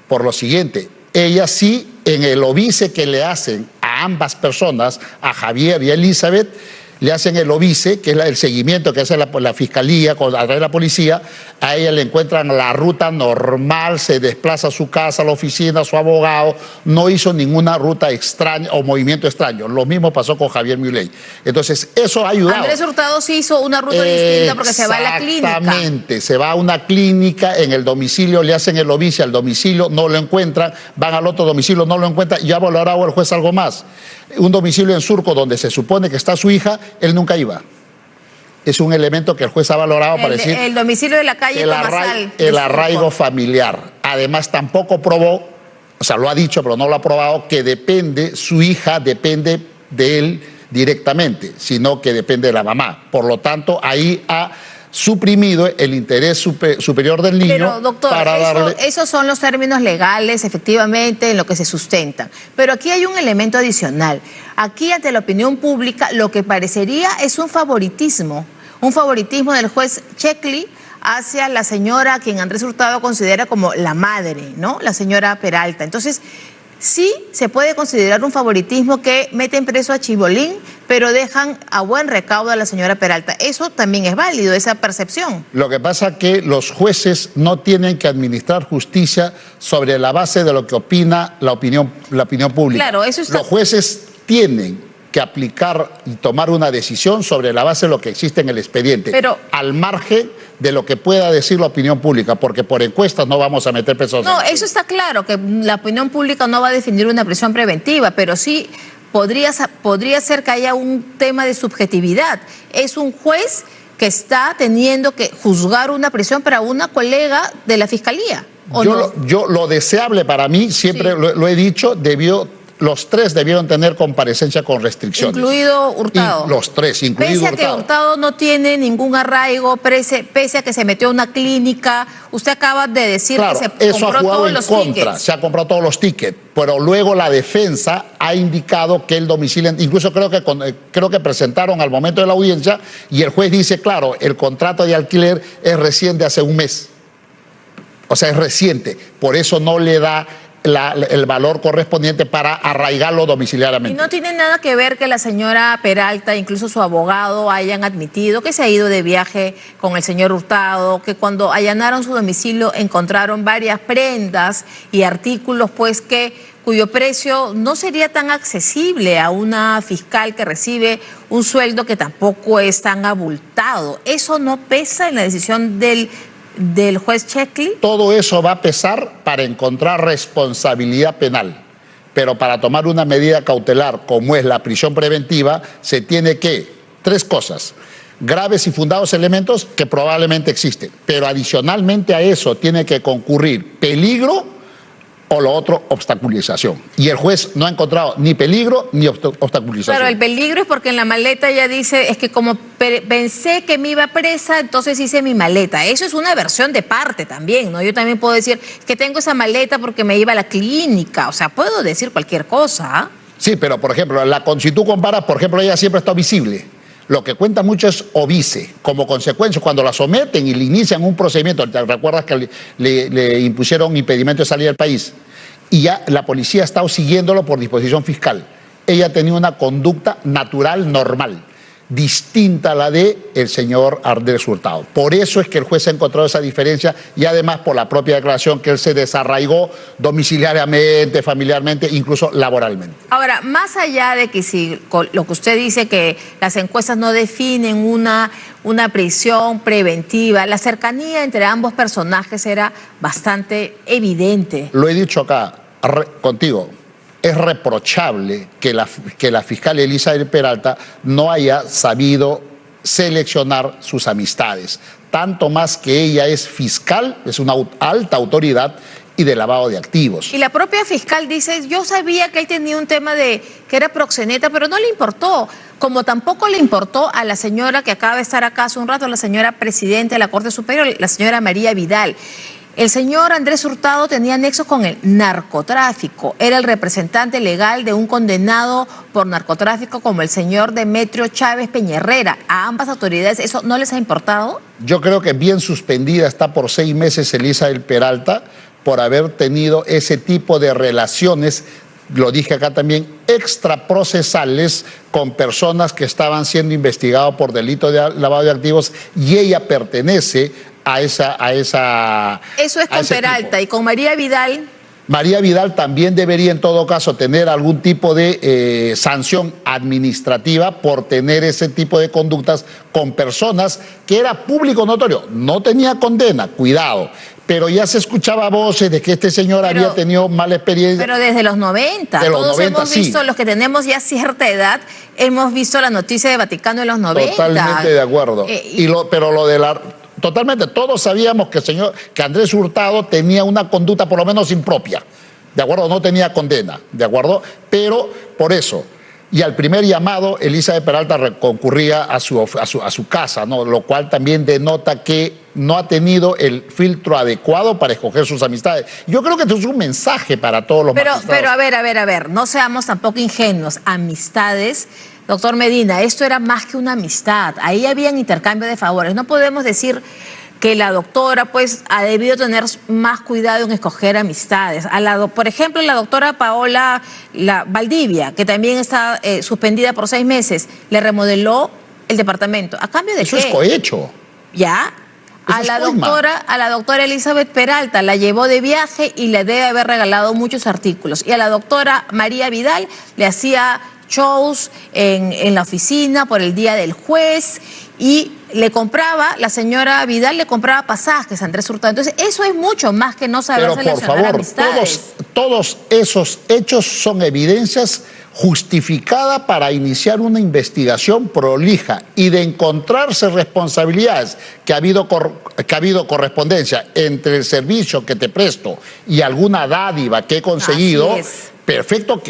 Por lo siguiente, ella sí, en el obice que le hacen a ambas personas, a Javier y a Elizabeth, le hacen el obice, que es el seguimiento que hace la fiscalía a través de la policía. A ella le encuentran la ruta normal, se desplaza a su casa, a la oficina, a su abogado, no hizo ninguna ruta extraña o movimiento extraño. Lo mismo pasó con Javier Milei. Entonces, eso ha ayudado. Andrés Hurtado sí hizo una ruta distinta porque se va a la clínica. Exactamente, se va a una clínica, en el domicilio le hacen el obice, al domicilio no lo encuentran, van al otro domicilio, no lo encuentran, ya valorado el juez algo más. Un domicilio en Surco donde se supone que está su hija, él nunca iba. Es un elemento que el juez ha valorado para decir... El domicilio de la calle Tomasal. El arraigo familiar. Además tampoco probó, o sea, lo ha dicho pero no lo ha probado, que su hija depende de él directamente, sino que depende de la mamá. Por lo tanto, ahí ha suprimido el interés superior del niño. Pero, doctor, esos son los términos legales, efectivamente, en lo que se sustentan. Pero aquí hay un elemento adicional. Aquí, ante la opinión pública, lo que parecería es un favoritismo del juez Checli hacia la señora a quien Andrés Hurtado considera como la madre, ¿no? La señora Peralta. Entonces, sí se puede considerar un favoritismo que meten preso a Chibolín, pero dejan a buen recaudo a la señora Peralta. Eso también es válido, esa percepción. Lo que pasa es que los jueces no tienen que administrar justicia sobre la base de lo que opina la opinión pública. Claro, eso está... Los jueces tienen que aplicar y tomar una decisión sobre la base de lo que existe en el expediente, pero al margen de lo que pueda decir la opinión pública, porque por encuestas no vamos a meter personas. No, eso está claro, que la opinión pública no va a definir una prisión preventiva, pero sí podría ser que haya un tema de subjetividad. Es un juez que está teniendo que juzgar una prisión para una colega de la fiscalía. Yo lo deseable para mí, siempre sí. lo he dicho, los tres debieron tener comparecencia con restricciones. Incluido Hurtado. Los tres, incluido Hurtado. Pese a que Hurtado no tiene ningún arraigo, pese a que se metió a una clínica, usted acaba de decir que se compró todos los tickets. Se ha comprado todos los tickets, pero luego la defensa ha indicado que el domicilio, incluso creo que presentaron al momento de la audiencia, y el juez dice, claro, el contrato de alquiler es reciente, hace un mes. O sea, es reciente, por eso no le da el valor correspondiente para arraigarlo domiciliariamente. Y no tiene nada que ver que la señora Peralta, incluso su abogado, hayan admitido que se ha ido de viaje con el señor Hurtado, que cuando allanaron su domicilio encontraron varias prendas y artículos, pues cuyo precio no sería tan accesible a una fiscal que recibe un sueldo que tampoco es tan abultado. ¿Eso no pesa en la decisión del juez Checli? Todo eso va a pesar para encontrar responsabilidad penal, pero para tomar una medida cautelar como es la prisión preventiva se tiene que, 3 cosas: graves y fundados elementos que probablemente existen, pero adicionalmente a eso tiene que concurrir peligro o lo otro, obstaculización. Y el juez no ha encontrado ni peligro ni obstaculización. Pero el peligro es porque en la maleta ella dice, es que como pensé que me iba presa, entonces hice mi maleta. Eso es una versión de parte también, ¿no? Yo también puedo decir que tengo esa maleta porque me iba a la clínica. O sea, puedo decir cualquier cosa. Sí, pero por ejemplo, si tú comparas, por ejemplo, ella siempre está visible. Lo que cuenta mucho es obice. Como consecuencia, cuando la someten y le inician un procedimiento, ¿te recuerdas que le impusieron impedimento de salir del país? Y ya la policía ha estado siguiéndolo por disposición fiscal. Ella tenía una conducta natural, normal, distinta a la del señor Andrés Hurtado. Por eso es que el juez ha encontrado esa diferencia y además por la propia declaración que él se desarraigó domiciliariamente, familiarmente, incluso laboralmente. Ahora, más allá de que si lo que usted dice que las encuestas no definen una prisión preventiva, la cercanía entre ambos personajes era bastante evidente. Lo he dicho acá contigo. Es reprochable que la fiscal Elizabeth Peralta no haya sabido seleccionar sus amistades, tanto más que ella es fiscal, es una alta autoridad, y de lavado de activos. Y la propia fiscal dice, yo sabía que él tenía un tema de que era proxeneta, pero no le importó, como tampoco le importó a la señora que acaba de estar acá hace un rato, la señora presidenta de la Corte Superior, la señora María Vidal. El señor Andrés Hurtado tenía nexos con el narcotráfico, era el representante legal de un condenado por narcotráfico como el señor Demetrio Chávez Peñerrera. ¿A ambas autoridades eso no les ha importado? Yo creo que bien suspendida está por 6 meses Elizabeth Peralta por haber tenido ese tipo de relaciones, lo dije acá también, extraprocesales con personas que estaban siendo investigados por delito de lavado de activos, y ella pertenece a esa Eso es con Peralta tipo. Y con María Vidal. María Vidal también debería en todo caso tener algún tipo de sanción administrativa por tener ese tipo de conductas con personas que era público notorio. No tenía condena, cuidado, pero ya se escuchaba voces de que este señor había tenido mala experiencia. Pero desde los 90, de los todos 90, hemos visto, sí. Los que tenemos ya cierta edad, hemos visto la noticia de Vaticano en los 90. Totalmente de acuerdo. Pero lo de la... Totalmente, todos sabíamos que Andrés Hurtado tenía una conducta por lo menos impropia, ¿de acuerdo? No tenía condena, ¿de acuerdo? Pero por eso, y al primer llamado, Elizabeth Peralta concurría a su casa, ¿no? Lo cual también denota que no ha tenido el filtro adecuado para escoger sus amistades. Yo creo que esto es un mensaje para todos los magistrados. Pero a ver, no seamos tampoco ingenuos. Amistades, doctor Medina, esto era más que una amistad. Ahí habían intercambio de favores. No podemos decir que la doctora pues ha debido tener más cuidado en escoger amistades. Por ejemplo, la doctora Paola Valdivia, que también está suspendida por 6 meses, le remodeló el departamento. ¿A cambio de qué? Eso es cohecho. ¿Ya? A la doctora Elizabeth Peralta la llevó de viaje y le debe haber regalado muchos artículos. Y a la doctora María Vidal le hacía shows en la oficina por el día del juez y la señora Vidal le compraba pasajes a Andrés Hurtado. Entonces eso es mucho más que no saber seleccionar amistades. Todos esos hechos son evidencias justificadas para iniciar una investigación prolija y de encontrarse responsabilidades, que ha habido correspondencia entre el servicio que te presto y alguna dádiva que he conseguido. Perfecto,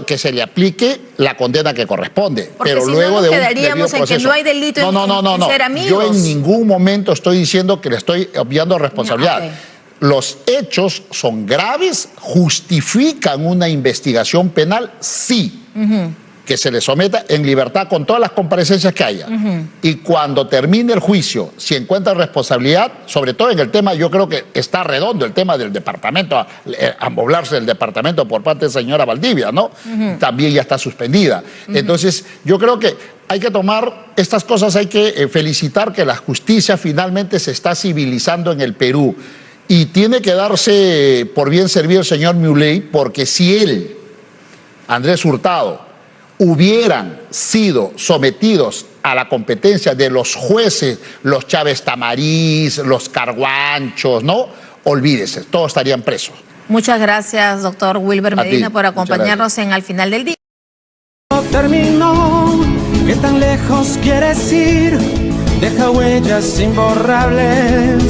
que se le aplique la condena que corresponde. Porque pero si luego no nos de quedaríamos en que no hay delito en ser amigos. Yo en ningún momento estoy diciendo que le estoy obviando responsabilidad. Okay. Los hechos son graves, justifican una investigación penal, sí. Que se le someta en libertad con todas las comparecencias que haya. Y cuando termine el juicio, si encuentra responsabilidad, sobre todo en el tema, yo creo que está redondo el tema del departamento, amoblarse del departamento por parte de la señora Valdivia, ¿no? También ya está suspendida. Entonces, yo creo que hay que tomar estas cosas, hay que felicitar que la justicia finalmente se está civilizando en el Perú. Y tiene que darse por bien servido el señor Muley, porque si él, Andrés Hurtado, hubieran sido sometidos a la competencia de los jueces, los Chávez Tamariz, los Carguanchos, ¿no? Olvídese, todos estarían presos. Muchas gracias, doctor Wilber Medina, por acompañarnos en Al Final del Día. No terminó, ¿qué tan lejos quieres ir? Deja huellas imborrables,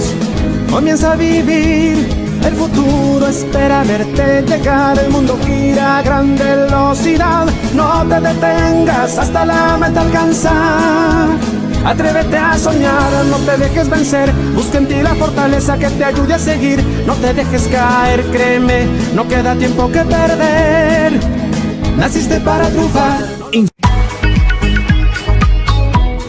comienza a vivir. El futuro espera verte llegar, el mundo gira a gran velocidad. No te detengas hasta la meta alcanzar. Atrévete a soñar, no te dejes vencer. Busca en ti la fortaleza que te ayude a seguir. No te dejes caer, créeme, no queda tiempo que perder. Naciste para triunfar.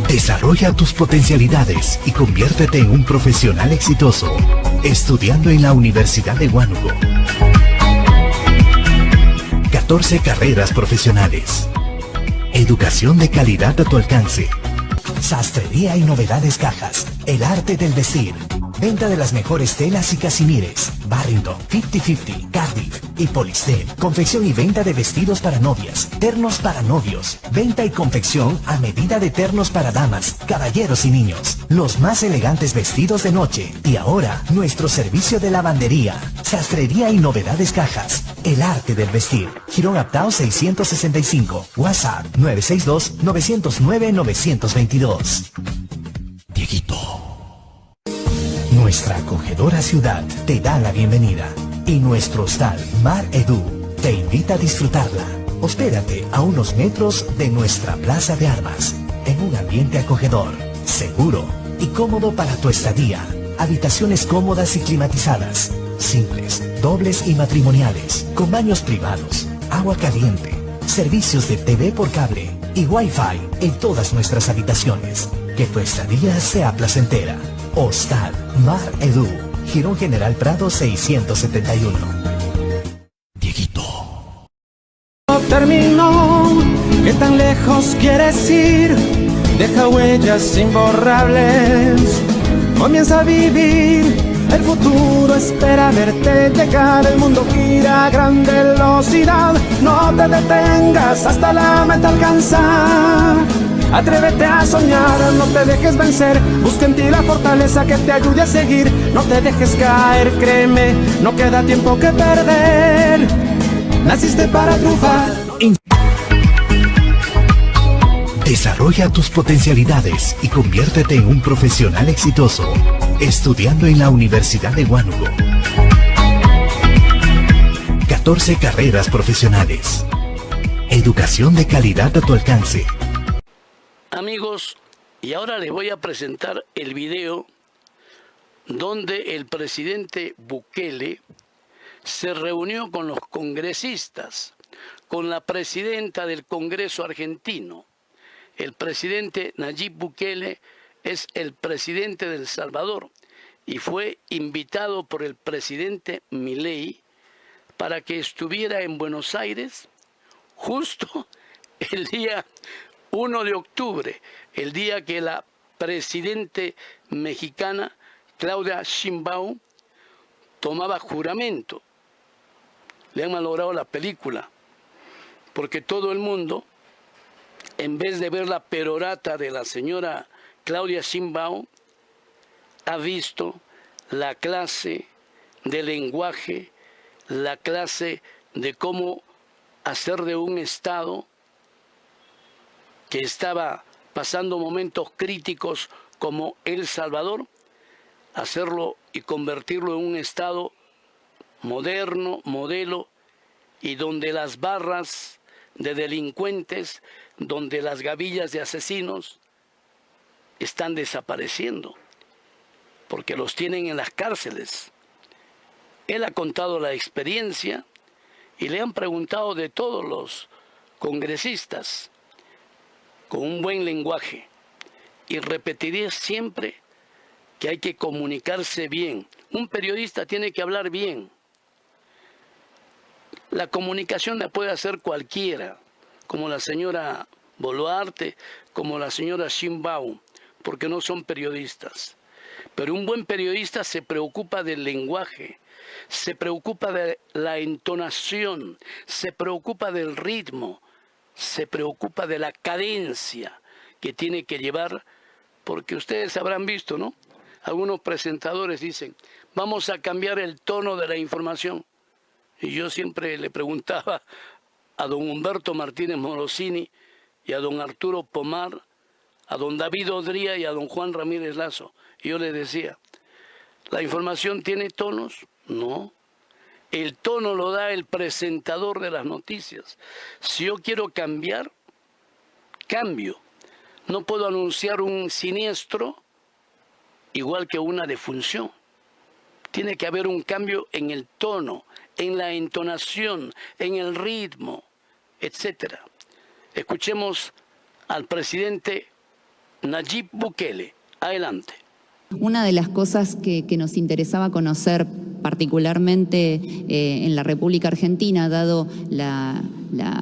Desarrolla tus potencialidades y conviértete en un profesional exitoso, estudiando en la Universidad de Huánuco. 14 carreras profesionales. Educación de calidad a tu alcance. Sastrería y novedades cajas. El arte del vestir. Venta de las mejores telas y casimires. Barrington, 50-50, Cardiff y Polistel. Confección y venta de vestidos para novias, ternos para novios. Venta y confección a medida de ternos para damas, caballeros y niños. Los más elegantes vestidos de noche. Y ahora, nuestro servicio de lavandería. Sastrería y novedades cajas. El arte del vestir. Girón Aptao 665. WhatsApp 962-909-922. Dieguito. Nuestra acogedora ciudad te da la bienvenida. Y nuestro hostal Mar Edu te invita a disfrutarla. Hospédate a unos metros de nuestra plaza de armas, en un ambiente acogedor, seguro y cómodo para tu estadía. Habitaciones cómodas y climatizadas, simples, dobles y matrimoniales, con baños privados, agua caliente, servicios de TV por cable y Wi-Fi en todas nuestras habitaciones. Que tu estadía sea placentera. Hostal Mar Edu, Girón General Prado 671. Dieguito. Terminó, ¿qué tan lejos quieres ir? Deja huellas imborrables. Comienza a vivir, el futuro espera verte llegar. El mundo gira a gran velocidad. No te detengas hasta la meta alcanzar. Atrévete a soñar, no te dejes vencer. Busca en ti la fortaleza que te ayude a seguir. No te dejes caer, créeme, no queda tiempo que perder. Naciste para triunfar. Desarrolla tus potencialidades y conviértete en un profesional exitoso, estudiando en la Universidad de Huánuco. 14 carreras profesionales. Educación de calidad a tu alcance. Amigos, y ahora les voy a presentar el video donde el presidente Bukele se reunió con los congresistas, con la presidenta del Congreso argentino. El presidente Nayib Bukele es el presidente de El Salvador y fue invitado por el presidente Milei para que estuviera en Buenos Aires justo el día 1 de octubre, el día que la presidente mexicana Claudia Sheinbaum tomaba juramento. Le han malogrado la película, porque todo el mundo, en vez de ver la perorata de la señora Claudia Sheinbaum, ha visto la clase de lenguaje, la clase de cómo hacer de un Estado que estaba pasando momentos críticos como El Salvador, hacerlo y convertirlo en un Estado moderno, modelo, y donde las barras de delincuentes, donde las gavillas de asesinos están desapareciendo, porque los tienen en las cárceles. Él ha contado la experiencia y le han preguntado de todos los congresistas, con un buen lenguaje, y repetiré siempre que hay que comunicarse bien. Un periodista tiene que hablar bien. La comunicación la puede hacer cualquiera, como la señora Boluarte, como la señora Sheinbaum, porque no son periodistas. Pero un buen periodista se preocupa del lenguaje, se preocupa de la entonación, se preocupa del ritmo, se preocupa de la cadencia que tiene que llevar, porque ustedes habrán visto, ¿no? Algunos presentadores dicen, vamos a cambiar el tono de la información. Y yo siempre le preguntaba a don Humberto Martínez Morosini y a don Arturo Pomar, a don David Odría y a don Juan Ramírez Lazo. Y yo les decía, ¿la información tiene tonos? No. El tono lo da el presentador de las noticias. Si yo quiero cambiar, cambio. No puedo anunciar un siniestro igual que una defunción. Tiene que haber un cambio en el tono, en la entonación, en el ritmo, etc. Escuchemos al presidente Nayib Bukele. Adelante. Una de las cosas que nos interesaba conocer particularmente en la República Argentina, dado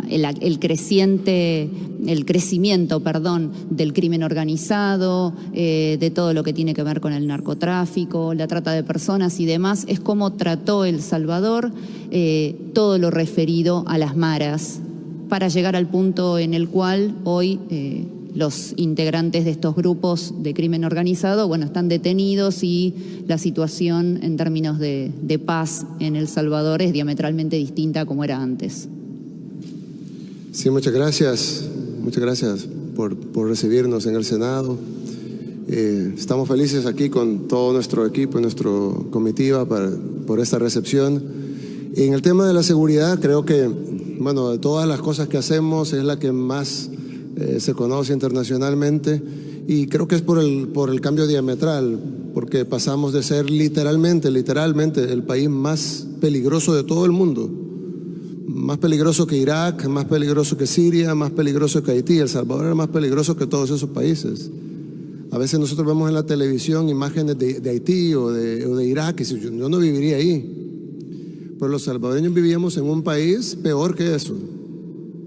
el crecimiento del crimen organizado, de todo lo que tiene que ver con el narcotráfico, la trata de personas y demás, es cómo trató El Salvador todo lo referido a las maras, para llegar al punto en el cual hoy los integrantes de estos grupos de crimen organizado, bueno, están detenidos y la situación en términos de paz en El Salvador es diametralmente distinta a como era antes. Sí, muchas gracias por recibirnos en el Senado. Estamos felices aquí con todo nuestro equipo, nuestra comitiva por esta recepción. En el tema de la seguridad, creo que, bueno, de todas las cosas que hacemos es la que más se conoce internacionalmente, y creo que es por el cambio diametral, porque pasamos de ser literalmente el país más peligroso de todo el mundo, más peligroso que Irak, más peligroso que Siria, más peligroso que Haití. El Salvador era más peligroso que todos esos países. A veces nosotros vemos en la televisión imágenes de Haití o de Irak, y yo no viviría ahí. Pero los salvadoreños vivíamos en un país peor que eso,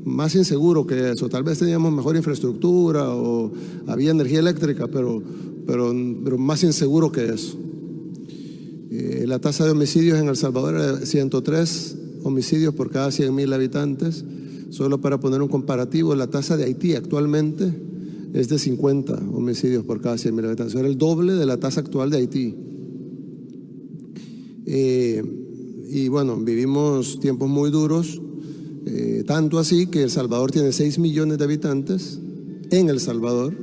más inseguro que eso. Tal vez teníamos mejor infraestructura o había energía eléctrica, pero más inseguro que eso. La tasa de homicidios en El Salvador era 103 homicidios por cada 100.000 habitantes. Solo para poner un comparativo, la tasa de Haití actualmente es de 50 homicidios por cada 100.000 habitantes. Era el doble de la tasa actual de Haití. Y bueno, vivimos tiempos muy duros, tanto así que El Salvador tiene 6 millones de habitantes en El Salvador,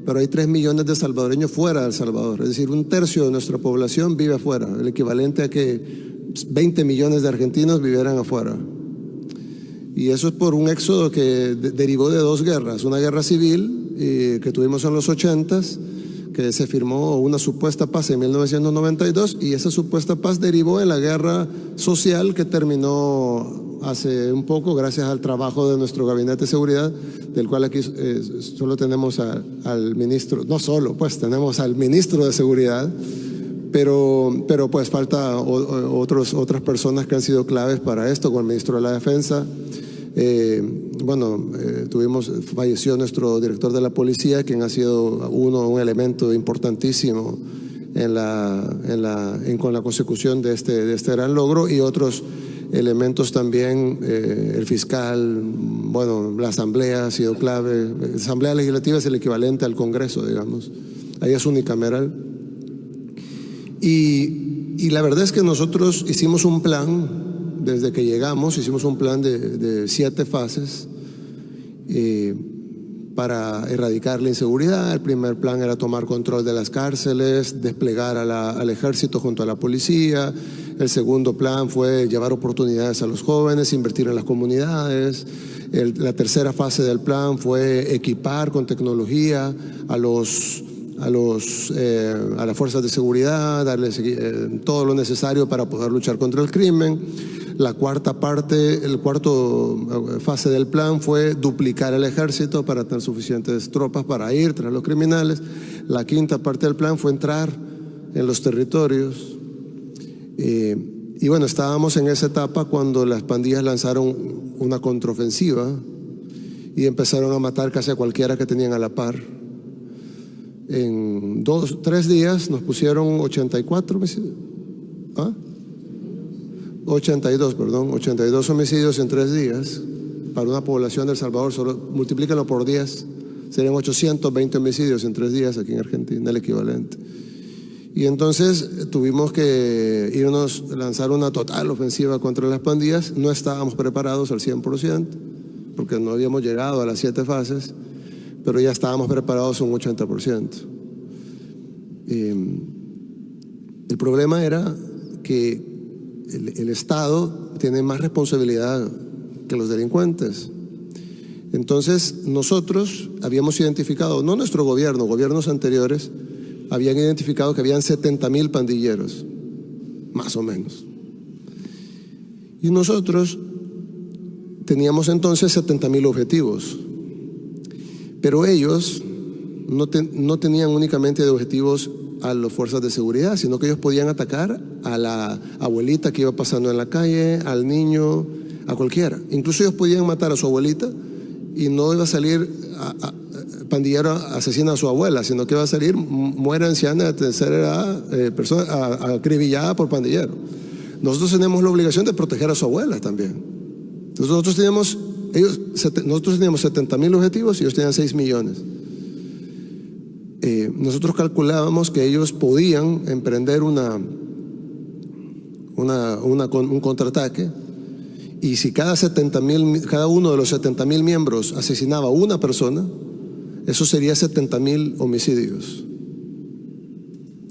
pero hay 3 millones de salvadoreños fuera de El Salvador. Es decir, 1/3 de nuestra población vive afuera, el equivalente a que 20 millones de argentinos vivieran afuera. Y eso es por un éxodo que derivó de 2 guerras. Una guerra civil que tuvimos en los 80s, que se firmó una supuesta paz en 1992, y esa supuesta paz derivó en la guerra social que terminó hace un poco gracias al trabajo de nuestro gabinete de seguridad, del cual aquí solo tenemos al ministro, no solo, pues tenemos al ministro de seguridad, pero pues falta otras personas que han sido claves para esto, con el ministro de la Defensa. Falleció nuestro director de la policía, quien ha sido un elemento importantísimo con la consecución de este gran logro, y otros elementos también, el fiscal, la asamblea ha sido clave. La asamblea legislativa es el equivalente al Congreso, digamos, ahí es unicameral. Y la verdad es que nosotros hicimos un plan. Desde que llegamos hicimos un plan de 7 fases para erradicar la inseguridad. El primer plan era tomar control de las cárceles, desplegar al ejército junto a la policía. El segundo plan fue llevar oportunidades a los jóvenes, invertir en las comunidades. La tercera fase del plan fue equipar con tecnología a las fuerzas de seguridad, darles todo lo necesario para poder luchar contra el crimen. La cuarta fase del plan fue duplicar el ejército para tener suficientes tropas para ir tras los criminales. La quinta parte del plan fue entrar en los territorios. Y bueno, estábamos en esa etapa cuando las pandillas lanzaron una contraofensiva y empezaron a matar casi a cualquiera que tenían a la par. En 3 días nos pusieron 82 homicidios en 3 días. Para una población de El Salvador, solo multiplícalo por 10, serían 820 homicidios en 3 días aquí en Argentina, el equivalente. Y entonces tuvimos que lanzar una total ofensiva contra las pandillas. No estábamos preparados al 100%, porque no habíamos llegado a las 7 fases, pero ya estábamos preparados un 80%. El problema era que el Estado tiene más responsabilidad que los delincuentes. Entonces nosotros habíamos identificado, no nuestro gobierno, gobiernos anteriores habían identificado que habían 70.000 pandilleros, más o menos. Y nosotros teníamos entonces 70.000 objetivos. Pero ellos no tenían únicamente de objetivos a las fuerzas de seguridad, sino que ellos podían atacar a la abuelita que iba pasando en la calle, al niño, a cualquiera. Incluso ellos podían matar a su abuelita y no iba a salir pandillero asesina a su abuela, sino que iba a salir muera anciana de tercera edad, persona acribillada por pandillero. Nosotros tenemos la obligación de proteger a su abuela también. Entonces nosotros teníamos 70.000 objetivos y ellos tenían 6 millones. Nosotros calculábamos que ellos podían emprender un contraataque, y si cada uno de los 70.000 miembros asesinaba a una persona, eso sería 70.000 homicidios.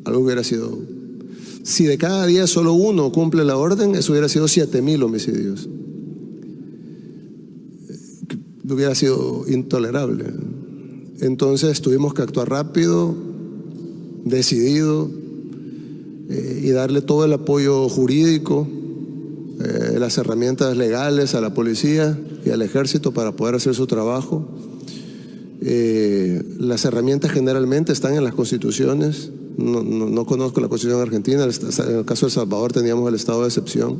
Algo hubiera sido. Si de cada 10 solo uno cumple la orden, eso hubiera sido 7,000 homicidios. Hubiera sido intolerable. Entonces tuvimos que actuar rápido, decidido, y darle todo el apoyo jurídico, las herramientas legales a la policía y al ejército para poder hacer su trabajo. Las herramientas generalmente están en las constituciones. No conozco la constitución argentina. En el caso de El Salvador teníamos el estado de excepción.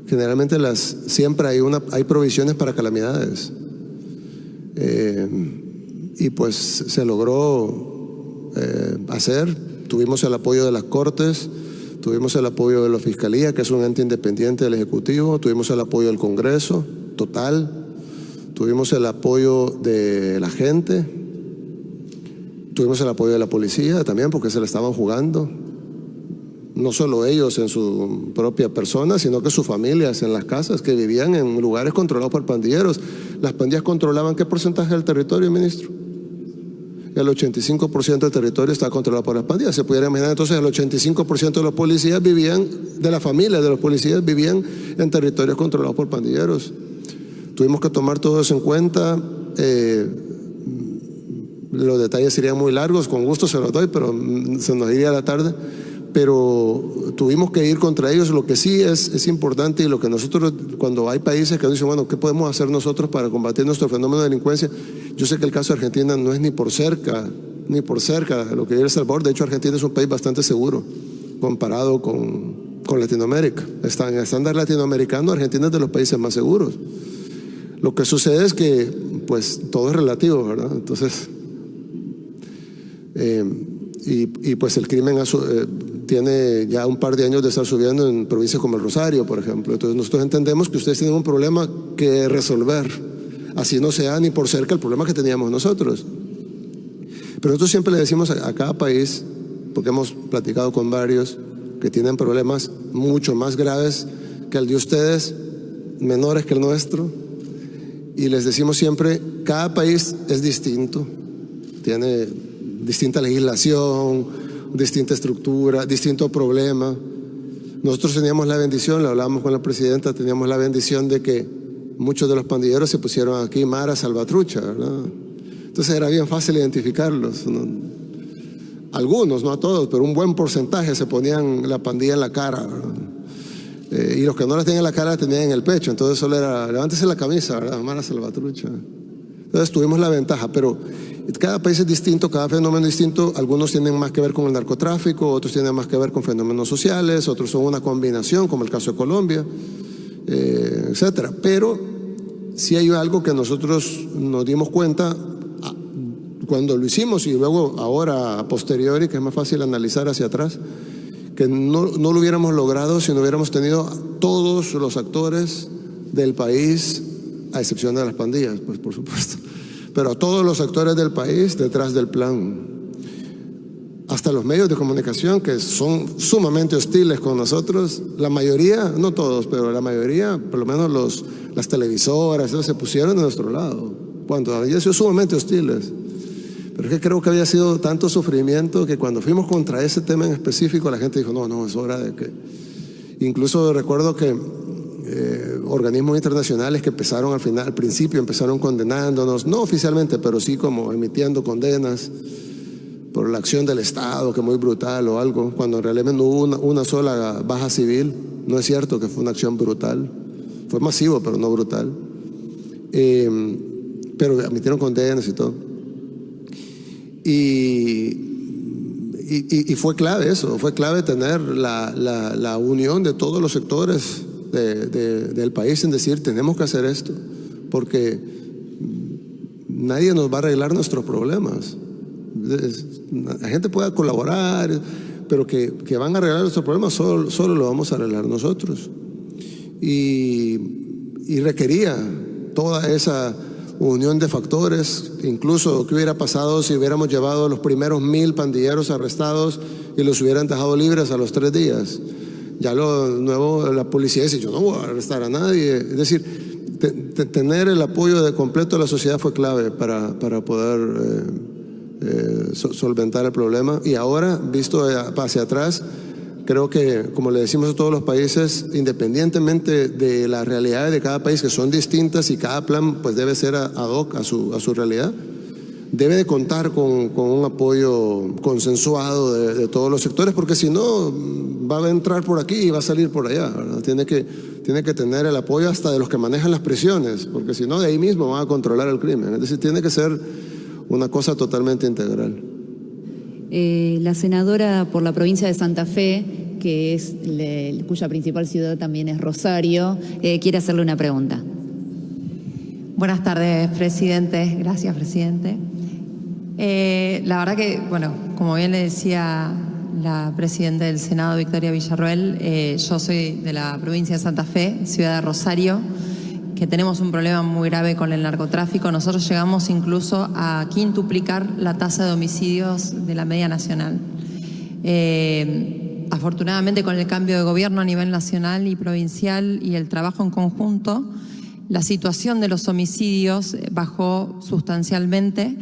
Generalmente siempre hay provisiones para calamidades. Y pues se logró hacer. Tuvimos el apoyo de las Cortes, tuvimos el apoyo de la Fiscalía, que es un ente independiente del Ejecutivo, tuvimos el apoyo del Congreso, total, tuvimos el apoyo de la gente, tuvimos el apoyo de la policía también, porque se la estaban jugando. No solo ellos en su propia persona, sino que sus familias en las casas, que vivían en lugares controlados por pandilleros. Las pandillas controlaban ¿qué porcentaje del territorio, ministro? El 85% del territorio está controlado por las pandillas. Se pudiera imaginar, entonces el 85% de los policías vivían, de la familia de los policías, vivían en territorios controlados por pandilleros. Tuvimos que tomar todo eso en cuenta. Los detalles serían muy largos, con gusto se los doy, pero se nos iría la tarde. Pero tuvimos que ir contra ellos. Lo que sí es importante, y lo que nosotros, cuando hay países que dicen, bueno, ¿qué podemos hacer nosotros para combatir nuestro fenómeno de delincuencia? Yo sé que el caso de Argentina no es ni por cerca lo que vive El Salvador. De hecho, Argentina es un país bastante seguro comparado con Latinoamérica. En el estándar latinoamericano, Argentina es de los países más seguros. Lo que sucede es que, pues, todo es relativo, ¿verdad? Entonces, pues el crimen tiene ya un par de años de estar subiendo en provincias como el Rosario, por ejemplo. Entonces nosotros entendemos que ustedes tienen un problema que resolver, así no sea ni por cerca el problema que teníamos nosotros. Pero nosotros siempre le decimos a cada país, porque hemos platicado con varios que tienen problemas mucho más graves que el de ustedes, menores que el nuestro, y les decimos siempre, cada país es distinto, tiene distinta legislación, distinta estructura, distinto problema. Nosotros teníamos la bendición, le hablábamos con la presidenta, teníamos la bendición de que muchos de los pandilleros se pusieron aquí Mara Salvatrucha, ¿verdad? Entonces era bien fácil identificarlos, ¿no? Algunos, no a todos, pero un buen porcentaje se ponían la pandilla en la cara, y los que no la tenían en la cara la tenían en el pecho. Entonces solo era, levántese la camisa, ¿verdad? Mara Salvatrucha. Entonces tuvimos la ventaja, pero cada país es distinto, cada fenómeno es distinto. Algunos tienen más que ver con el narcotráfico, otros tienen más que ver con fenómenos sociales, otros son una combinación, como el caso de Colombia, etcétera. Pero sí hay algo que nosotros nos dimos cuenta cuando lo hicimos, y luego ahora a posteriori, que es más fácil analizar hacia atrás, que no lo hubiéramos logrado si no hubiéramos tenido todos los actores del país, a excepción de las pandillas, pues por supuesto, pero todos los actores del país detrás del plan, hasta los medios de comunicación, que son sumamente hostiles con nosotros. La mayoría, no todos, pero la mayoría, por lo menos las televisoras, se pusieron de nuestro lado, cuando habían sido sumamente hostiles. Pero es que creo que había sido tanto sufrimiento que cuando fuimos contra ese tema en específico, la gente dijo, no, es hora de que... Incluso recuerdo que organismos internacionales que empezaron al principio empezaron condenándonos, no oficialmente, pero sí como emitiendo condenas por la acción del Estado, que muy brutal o algo, cuando realmente no hubo una sola baja civil. No es cierto que fue una acción brutal, fue masivo, pero no brutal. Pero emitieron condenas y todo. Y fue clave eso, fue clave tener la unión de todos los sectores del país en decir, tenemos que hacer esto, porque nadie nos va a arreglar nuestros problemas. La gente puede colaborar, pero que van a arreglar nuestros problemas solo lo vamos a arreglar nosotros. Y requería toda esa unión de factores. Incluso qué hubiera pasado si hubiéramos llevado los primeros 1,000 pandilleros arrestados y los hubieran dejado libres a los 3 días. Ya nuevo la policía dice, yo no voy a arrestar a nadie. Es decir, tener el apoyo completo de la sociedad fue clave para poder solventar el problema. Y ahora, visto hacia atrás, Creo que, como le decimos a todos los países, independientemente de las realidades de cada país, que son distintas y cada plan pues debe ser ad hoc a su realidad, debe de contar con un apoyo consensuado de todos los sectores, porque si no va a entrar por aquí y va a salir por allá, ¿verdad? Tiene que tener el apoyo hasta de los que manejan las prisiones, porque si no de ahí mismo van a controlar el crimen. Es decir, tiene que ser una cosa totalmente integral. La senadora por la provincia de Santa Fe, que es cuya principal ciudad también es Rosario, quiere hacerle una pregunta. Buenas tardes, presidente. Gracias, presidente. La verdad que, bueno, como bien le decía la presidenta del Senado, Victoria Villarroel, yo soy de la provincia de Santa Fe, ciudad de Rosario, que tenemos un problema muy grave con el narcotráfico. Nosotros llegamos incluso a quintuplicar la tasa de homicidios de la media nacional. Afortunadamente, con el cambio de gobierno a nivel nacional y provincial y el trabajo en conjunto, la situación de los homicidios bajó sustancialmente.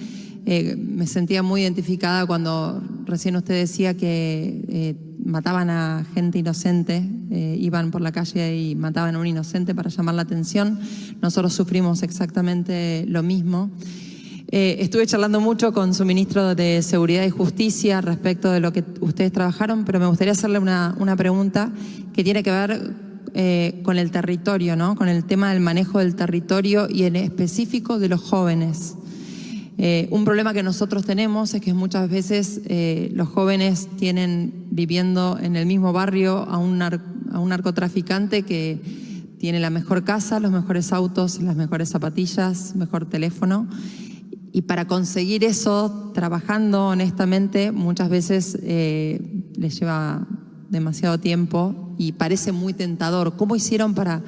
Me sentía muy identificada cuando recién usted decía que mataban a gente inocente, iban por la calle y mataban a un inocente para llamar la atención. Nosotros sufrimos exactamente lo mismo. Estuve charlando mucho con su ministro de Seguridad y Justicia respecto de lo que ustedes trabajaron, pero me gustaría hacerle una pregunta que tiene que ver con el territorio, ¿no? Con el tema del manejo del territorio y en específico de los jóvenes. Un problema que nosotros tenemos es que muchas veces los jóvenes tienen viviendo en el mismo barrio a un narcotraficante que tiene la mejor casa, los mejores autos, las mejores zapatillas, mejor teléfono. Y para conseguir eso, trabajando honestamente, muchas veces les lleva demasiado tiempo y parece muy tentador. ¿Cómo hicieron para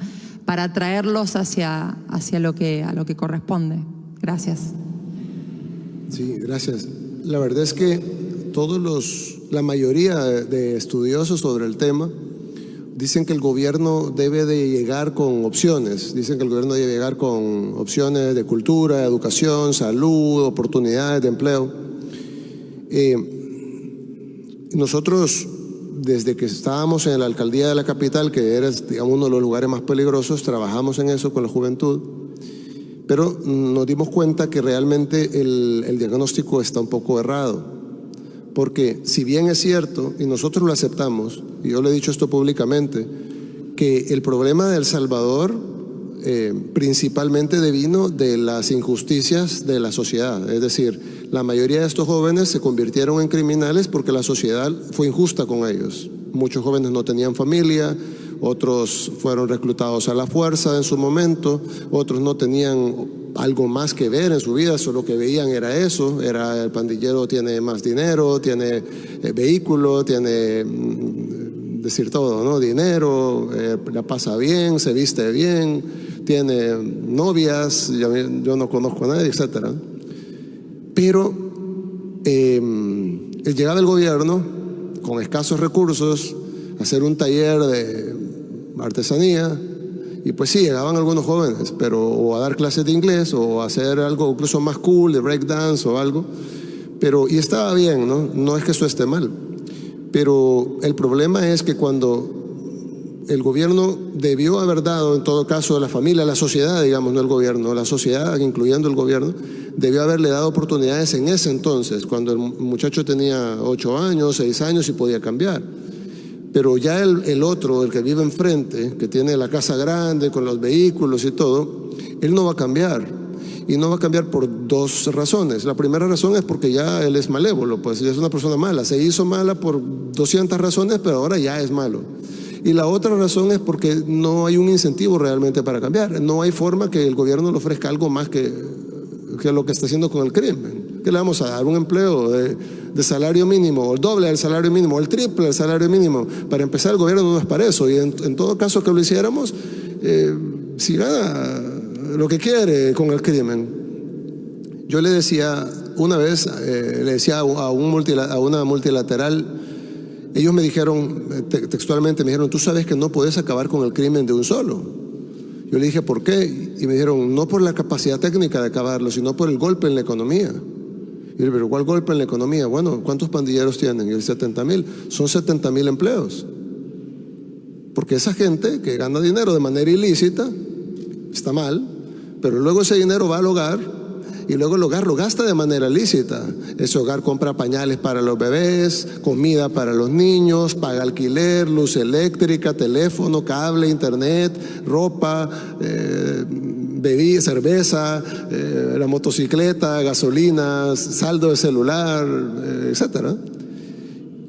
atraerlos hacia a lo que corresponde? Gracias. Sí, gracias. La verdad es que la mayoría de estudiosos sobre el tema dicen que el gobierno debe de llegar con opciones. Dicen que el gobierno debe llegar con opciones de cultura, educación, salud, oportunidades de empleo. Nosotros, desde que estábamos en la alcaldía de la capital, que era, digamos, uno de los lugares más peligrosos, trabajamos en eso con la juventud. Pero nos dimos cuenta que realmente el diagnóstico está un poco errado. Porque si bien es cierto, y nosotros lo aceptamos, y yo le he dicho esto públicamente, que el problema de El Salvador principalmente devino de las injusticias de la sociedad. Es decir, la mayoría de estos jóvenes se convirtieron en criminales porque la sociedad fue injusta con ellos. Muchos jóvenes no tenían familia, otros fueron reclutados a la fuerza en su momento, otros no tenían algo más que ver en su vida, solo que veían era eso, era el pandillero tiene más dinero, tiene vehículo, tiene, decir todo, ¿no? Dinero, la pasa bien, se viste bien, tiene novias, yo no conozco a nadie, etc. Pero el llegar del gobierno con escasos recursos, hacer un taller de artesanía, y pues sí, llegaban algunos jóvenes, pero o a dar clases de inglés o a hacer algo incluso más cool, de breakdance o algo, pero, y estaba bien, ¿no? No es que eso esté mal, pero el problema es que cuando el gobierno debió haber dado, en todo caso, a la familia, a la sociedad, digamos, no el gobierno, la sociedad, incluyendo el gobierno, debió haberle dado oportunidades en ese entonces, cuando el muchacho tenía 8 años, 6 años y podía cambiar. Pero ya el otro, el que vive enfrente, que tiene la casa grande con los vehículos y todo, él no va a cambiar. Y no va a cambiar por 2 razones. La primera razón es porque ya él es malévolo, pues ya es una persona mala. Se hizo mala por 200 razones, pero ahora ya es malo. Y la otra razón es porque no hay un incentivo realmente para cambiar. No hay forma que el gobierno le ofrezca algo más que lo que está haciendo con el crimen. ¿Qué le vamos a dar? Un empleo de salario mínimo, el doble del salario mínimo, el triple del salario mínimo. Para empezar, el gobierno no es para eso. Y en todo caso que lo hiciéramos, si gana lo que quiere con el crimen. Yo le decía una vez, le decía a una multilateral, ellos me dijeron, textualmente me dijeron, tú sabes que no puedes acabar con el crimen de un solo. Yo le dije, ¿por qué? Y me dijeron, no por la capacidad técnica de acabarlo, sino por el golpe en la economía. Y pero ¿cuál golpe en la economía? Bueno, ¿cuántos pandilleros tienen? Y el 70,000. Son 70,000 empleos. Porque esa gente que gana dinero de manera ilícita está mal, pero luego ese dinero va al hogar y luego el hogar lo gasta de manera lícita. Ese hogar compra pañales para los bebés, comida para los niños, paga alquiler, luz eléctrica, teléfono, cable, internet, ropa, bebida, cerveza, la motocicleta, gasolina, saldo de celular, etcétera.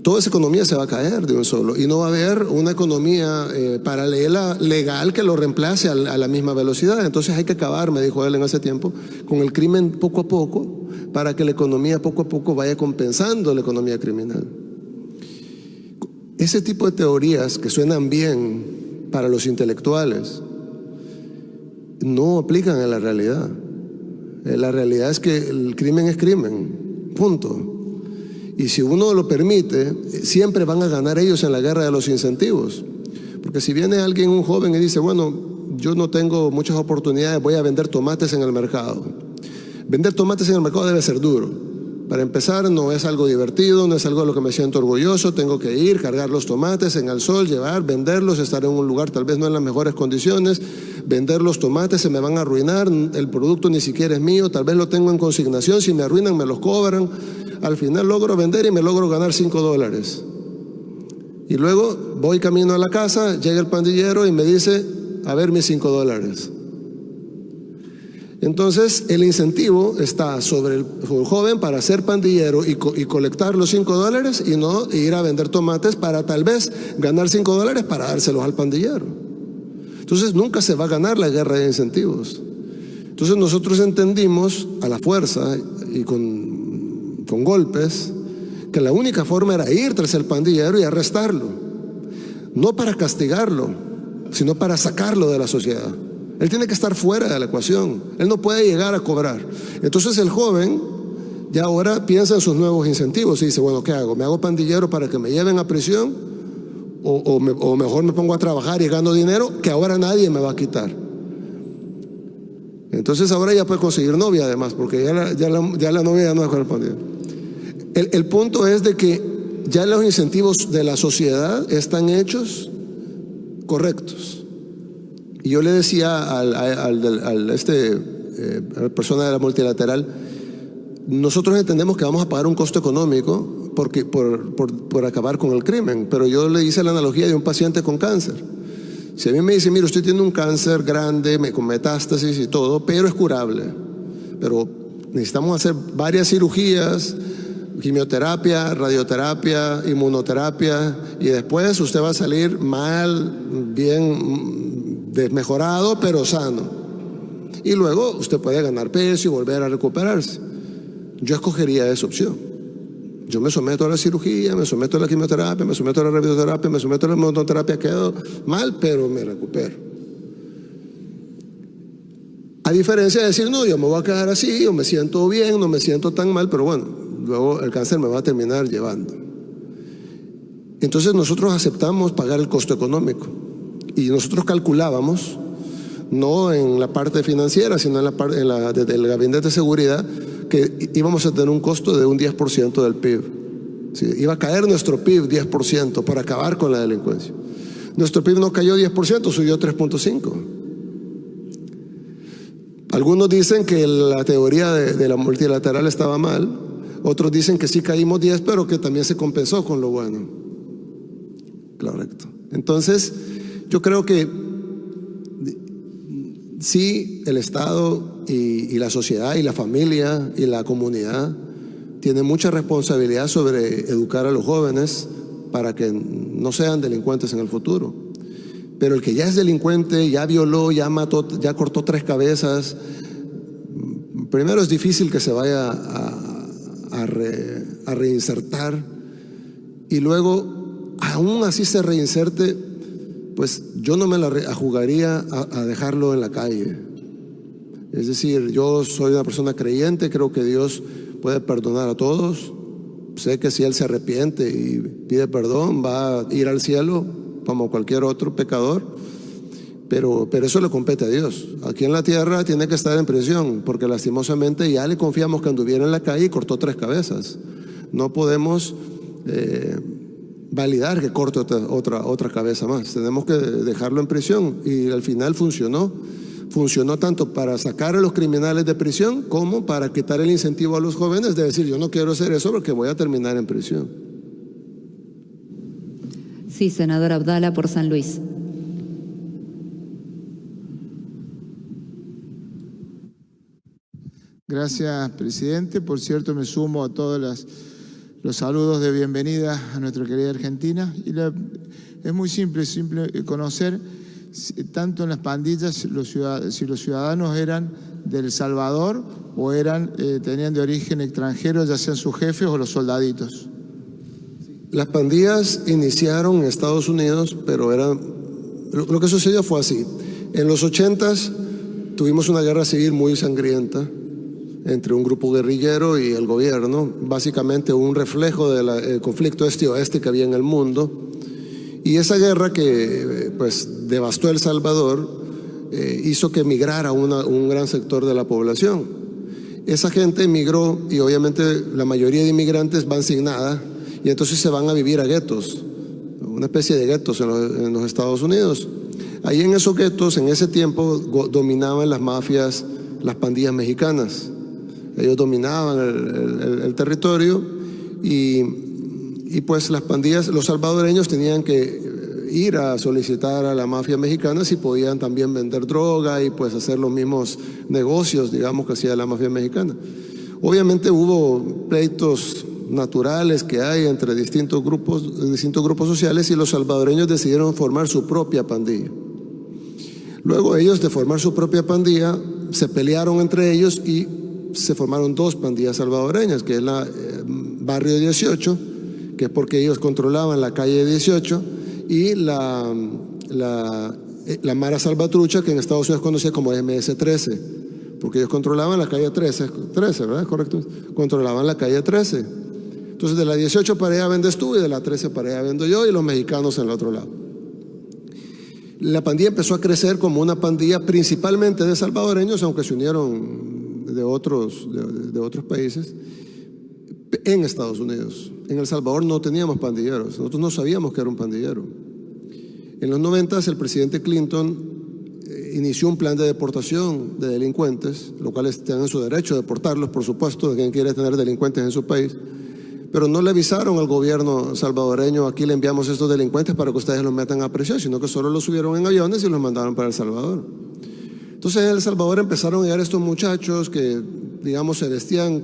Toda esa economía se va a caer de un solo y no va a haber una economía paralela, legal, que lo reemplace a la misma velocidad. Entonces hay que acabar, me dijo él en ese tiempo, con el crimen poco a poco, para que la economía poco a poco vaya compensando la economía criminal. Ese tipo de teorías que suenan bien para los intelectuales no aplican a la realidad. La realidad es que el crimen es crimen, punto. Y si uno lo permite, siempre van a ganar ellos en la guerra de los incentivos. Porque si viene alguien, un joven, y dice, bueno, yo no tengo muchas oportunidades, voy a vender tomates en el mercado. Vender tomates en el mercado debe ser duro. Para empezar, no es algo divertido, no es algo de lo que me siento orgulloso. Tengo que ir, cargar los tomates en el sol, llevar, venderlos, estar en un lugar tal vez no en las mejores condiciones. Vender los tomates, se me van a arruinar, el producto ni siquiera es mío, tal vez lo tengo en consignación, si me arruinan me los cobran. Al final logro vender y me logro ganar $5. Y luego voy camino a la casa, llega el pandillero y me dice, a ver mis $5. Entonces el incentivo está sobre el joven para ser pandillero y colectar los $5 y no ir a vender tomates para tal vez ganar $5 para dárselos al pandillero. Entonces nunca se va a ganar la guerra de incentivos. Entonces nosotros entendimos a la fuerza y con golpes, que la única forma era ir tras el pandillero y arrestarlo, no para castigarlo, sino para sacarlo de la sociedad. Él tiene que estar fuera de la ecuación, él no puede llegar a cobrar. Entonces el joven ya ahora piensa en sus nuevos incentivos y dice, bueno, ¿qué hago? ¿Me hago pandillero para que me lleven a prisión? ¿O mejor me pongo a trabajar y gano dinero que ahora nadie me va a quitar? Entonces ahora ya puede conseguir novia además, porque ya la novia ya no es con el pandillero. El punto es de que ya los incentivos de la sociedad están hechos correctos. Y yo le decía a la persona de la multilateral, nosotros entendemos que vamos a pagar un costo económico por acabar con el crimen, pero yo le hice la analogía de un paciente con cáncer. Si a mí me dice, mira, usted tiene un cáncer grande, con metástasis y todo, pero es curable, pero necesitamos hacer varias cirugías, quimioterapia, radioterapia, inmunoterapia, y después usted va a salir mal, bien desmejorado, pero sano. Y luego usted puede ganar peso y volver a recuperarse. Yo escogería esa opción. Yo me someto a la cirugía, me someto a la quimioterapia, me someto a la radioterapia, me someto a la inmunoterapia, quedo mal, pero me recupero. A diferencia de decir, no, yo me voy a quedar así, yo me siento bien, no me siento tan mal, pero bueno, luego el cáncer me va a terminar llevando. Entonces nosotros aceptamos pagar el costo económico y nosotros calculábamos, no en la parte financiera, sino desde el gabinete de seguridad, que íbamos a tener un costo de un 10% del PIB. ¿Sí? Iba a caer nuestro PIB 10% para acabar con la delincuencia. Nuestro PIB no cayó 10%, subió 3.5%. Algunos dicen que la teoría de la multilateral estaba mal, otros dicen que sí caímos 10, pero que también se compensó con lo bueno. Correcto. Entonces, yo creo que sí, el Estado y la sociedad y la familia y la comunidad tienen mucha responsabilidad sobre educar a los jóvenes para que no sean delincuentes en el futuro. Pero el que ya es delincuente, ya violó, ya mató, ya cortó 3 cabezas, primero es difícil que se vaya a reinsertar, y luego, aún así se reinserte, pues yo no me la jugaría a dejarlo en la calle. Es decir, yo soy una persona creyente, creo que Dios puede perdonar a todos. Sé que si Él se arrepiente y pide perdón, va a ir al cielo como cualquier otro pecador. pero eso le compete a Dios. Aquí en la tierra tiene que estar en prisión, porque lastimosamente ya le confiamos que anduviera en la calle y cortó 3 cabezas. No podemos validar que corte otra cabeza más. Tenemos que dejarlo en prisión, y al final funcionó. Funcionó tanto para sacar a los criminales de prisión como para quitar el incentivo a los jóvenes de decir: yo no quiero hacer eso porque voy a terminar en prisión. Sí, senador Abdala, por San Luis. Gracias, presidente. Por cierto, me sumo a todos los saludos de bienvenida a nuestra querida Argentina. Y es muy simple conocer, tanto en las pandillas, si los ciudadanos eran del Salvador o tenían de origen extranjero, ya sean sus jefes o los soldaditos. Las pandillas iniciaron en Estados Unidos, pero lo que sucedió fue así. En los 80s tuvimos una guerra civil muy sangrienta entre un grupo guerrillero y el gobierno, básicamente un reflejo del conflicto este-oeste que había en el mundo. Y esa guerra que pues devastó El Salvador hizo que emigrara un gran sector de la población. Esa gente emigró, y obviamente la mayoría de inmigrantes van sin nada, y entonces se van a vivir a guetos, una especie de guetos en los Estados Unidos. Ahí en esos guetos, en ese tiempo, dominaban las mafias, las pandillas mexicanas. Ellos dominaban el territorio, y pues las pandillas, los salvadoreños tenían que ir a solicitar a la mafia mexicana si podían también vender droga y pues hacer los mismos negocios, digamos, que hacía la mafia mexicana. Obviamente hubo pleitos naturales que hay entre distintos grupos sociales, y los salvadoreños decidieron formar su propia pandilla. Luego ellos, de formar su propia pandilla, se pelearon entre ellos y se formaron 2 pandillas salvadoreñas, que es la Barrio 18, que es porque ellos controlaban la calle 18, y la Mara Salvatrucha, que en Estados Unidos es conocida como MS-13, porque ellos controlaban la calle 13, ¿verdad? Correcto. Controlaban la calle 13. Entonces de la 18 para allá vendes tú, y de la 13 para allá vendo yo, y los mexicanos en el otro lado. La pandilla empezó a crecer como una pandilla principalmente de salvadoreños, aunque se unieron de otros países, en Estados Unidos. En El Salvador no teníamos pandilleros, nosotros no sabíamos que era un pandillero. En los 90s el presidente Clinton inició un plan de deportación de delincuentes, lo cual tienen su derecho de deportarlos, por supuesto, de quien quiere tener delincuentes en su país, pero no le avisaron al gobierno salvadoreño: aquí le enviamos estos delincuentes para que ustedes los metan a prisión, sino que solo los subieron en aviones y los mandaron para El Salvador. Entonces en El Salvador empezaron a llegar estos muchachos que, digamos, se vestían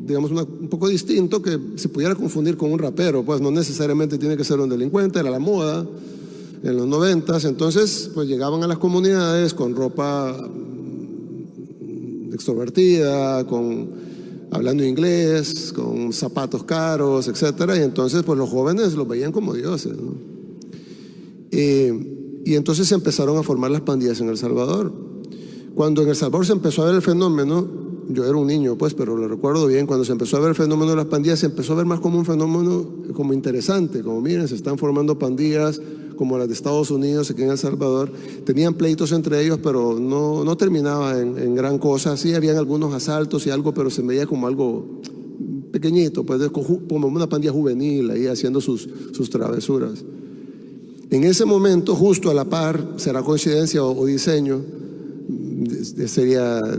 digamos, un poco distinto, que se pudiera confundir con un rapero, pues no necesariamente tiene que ser un delincuente, era la moda en los 90s. Entonces pues llegaban a las comunidades con ropa extrovertida, hablando inglés, con zapatos caros, etcétera, y entonces pues los jóvenes los veían como dioses, ¿no? Y entonces se empezaron a formar las pandillas en El Salvador. Cuando en El Salvador se empezó a ver el fenómeno, yo era un niño pues, pero lo recuerdo bien, cuando se empezó a ver el fenómeno de las pandillas, se empezó a ver más como un fenómeno como interesante, como miren, se están formando pandillas como las de Estados Unidos aquí en El Salvador. Tenían pleitos entre ellos, pero no terminaba en gran cosa. Sí, habían algunos asaltos y algo, pero se veía como algo pequeñito, pues como una pandilla juvenil ahí haciendo sus travesuras. En ese momento, justo a la par, será coincidencia o diseño,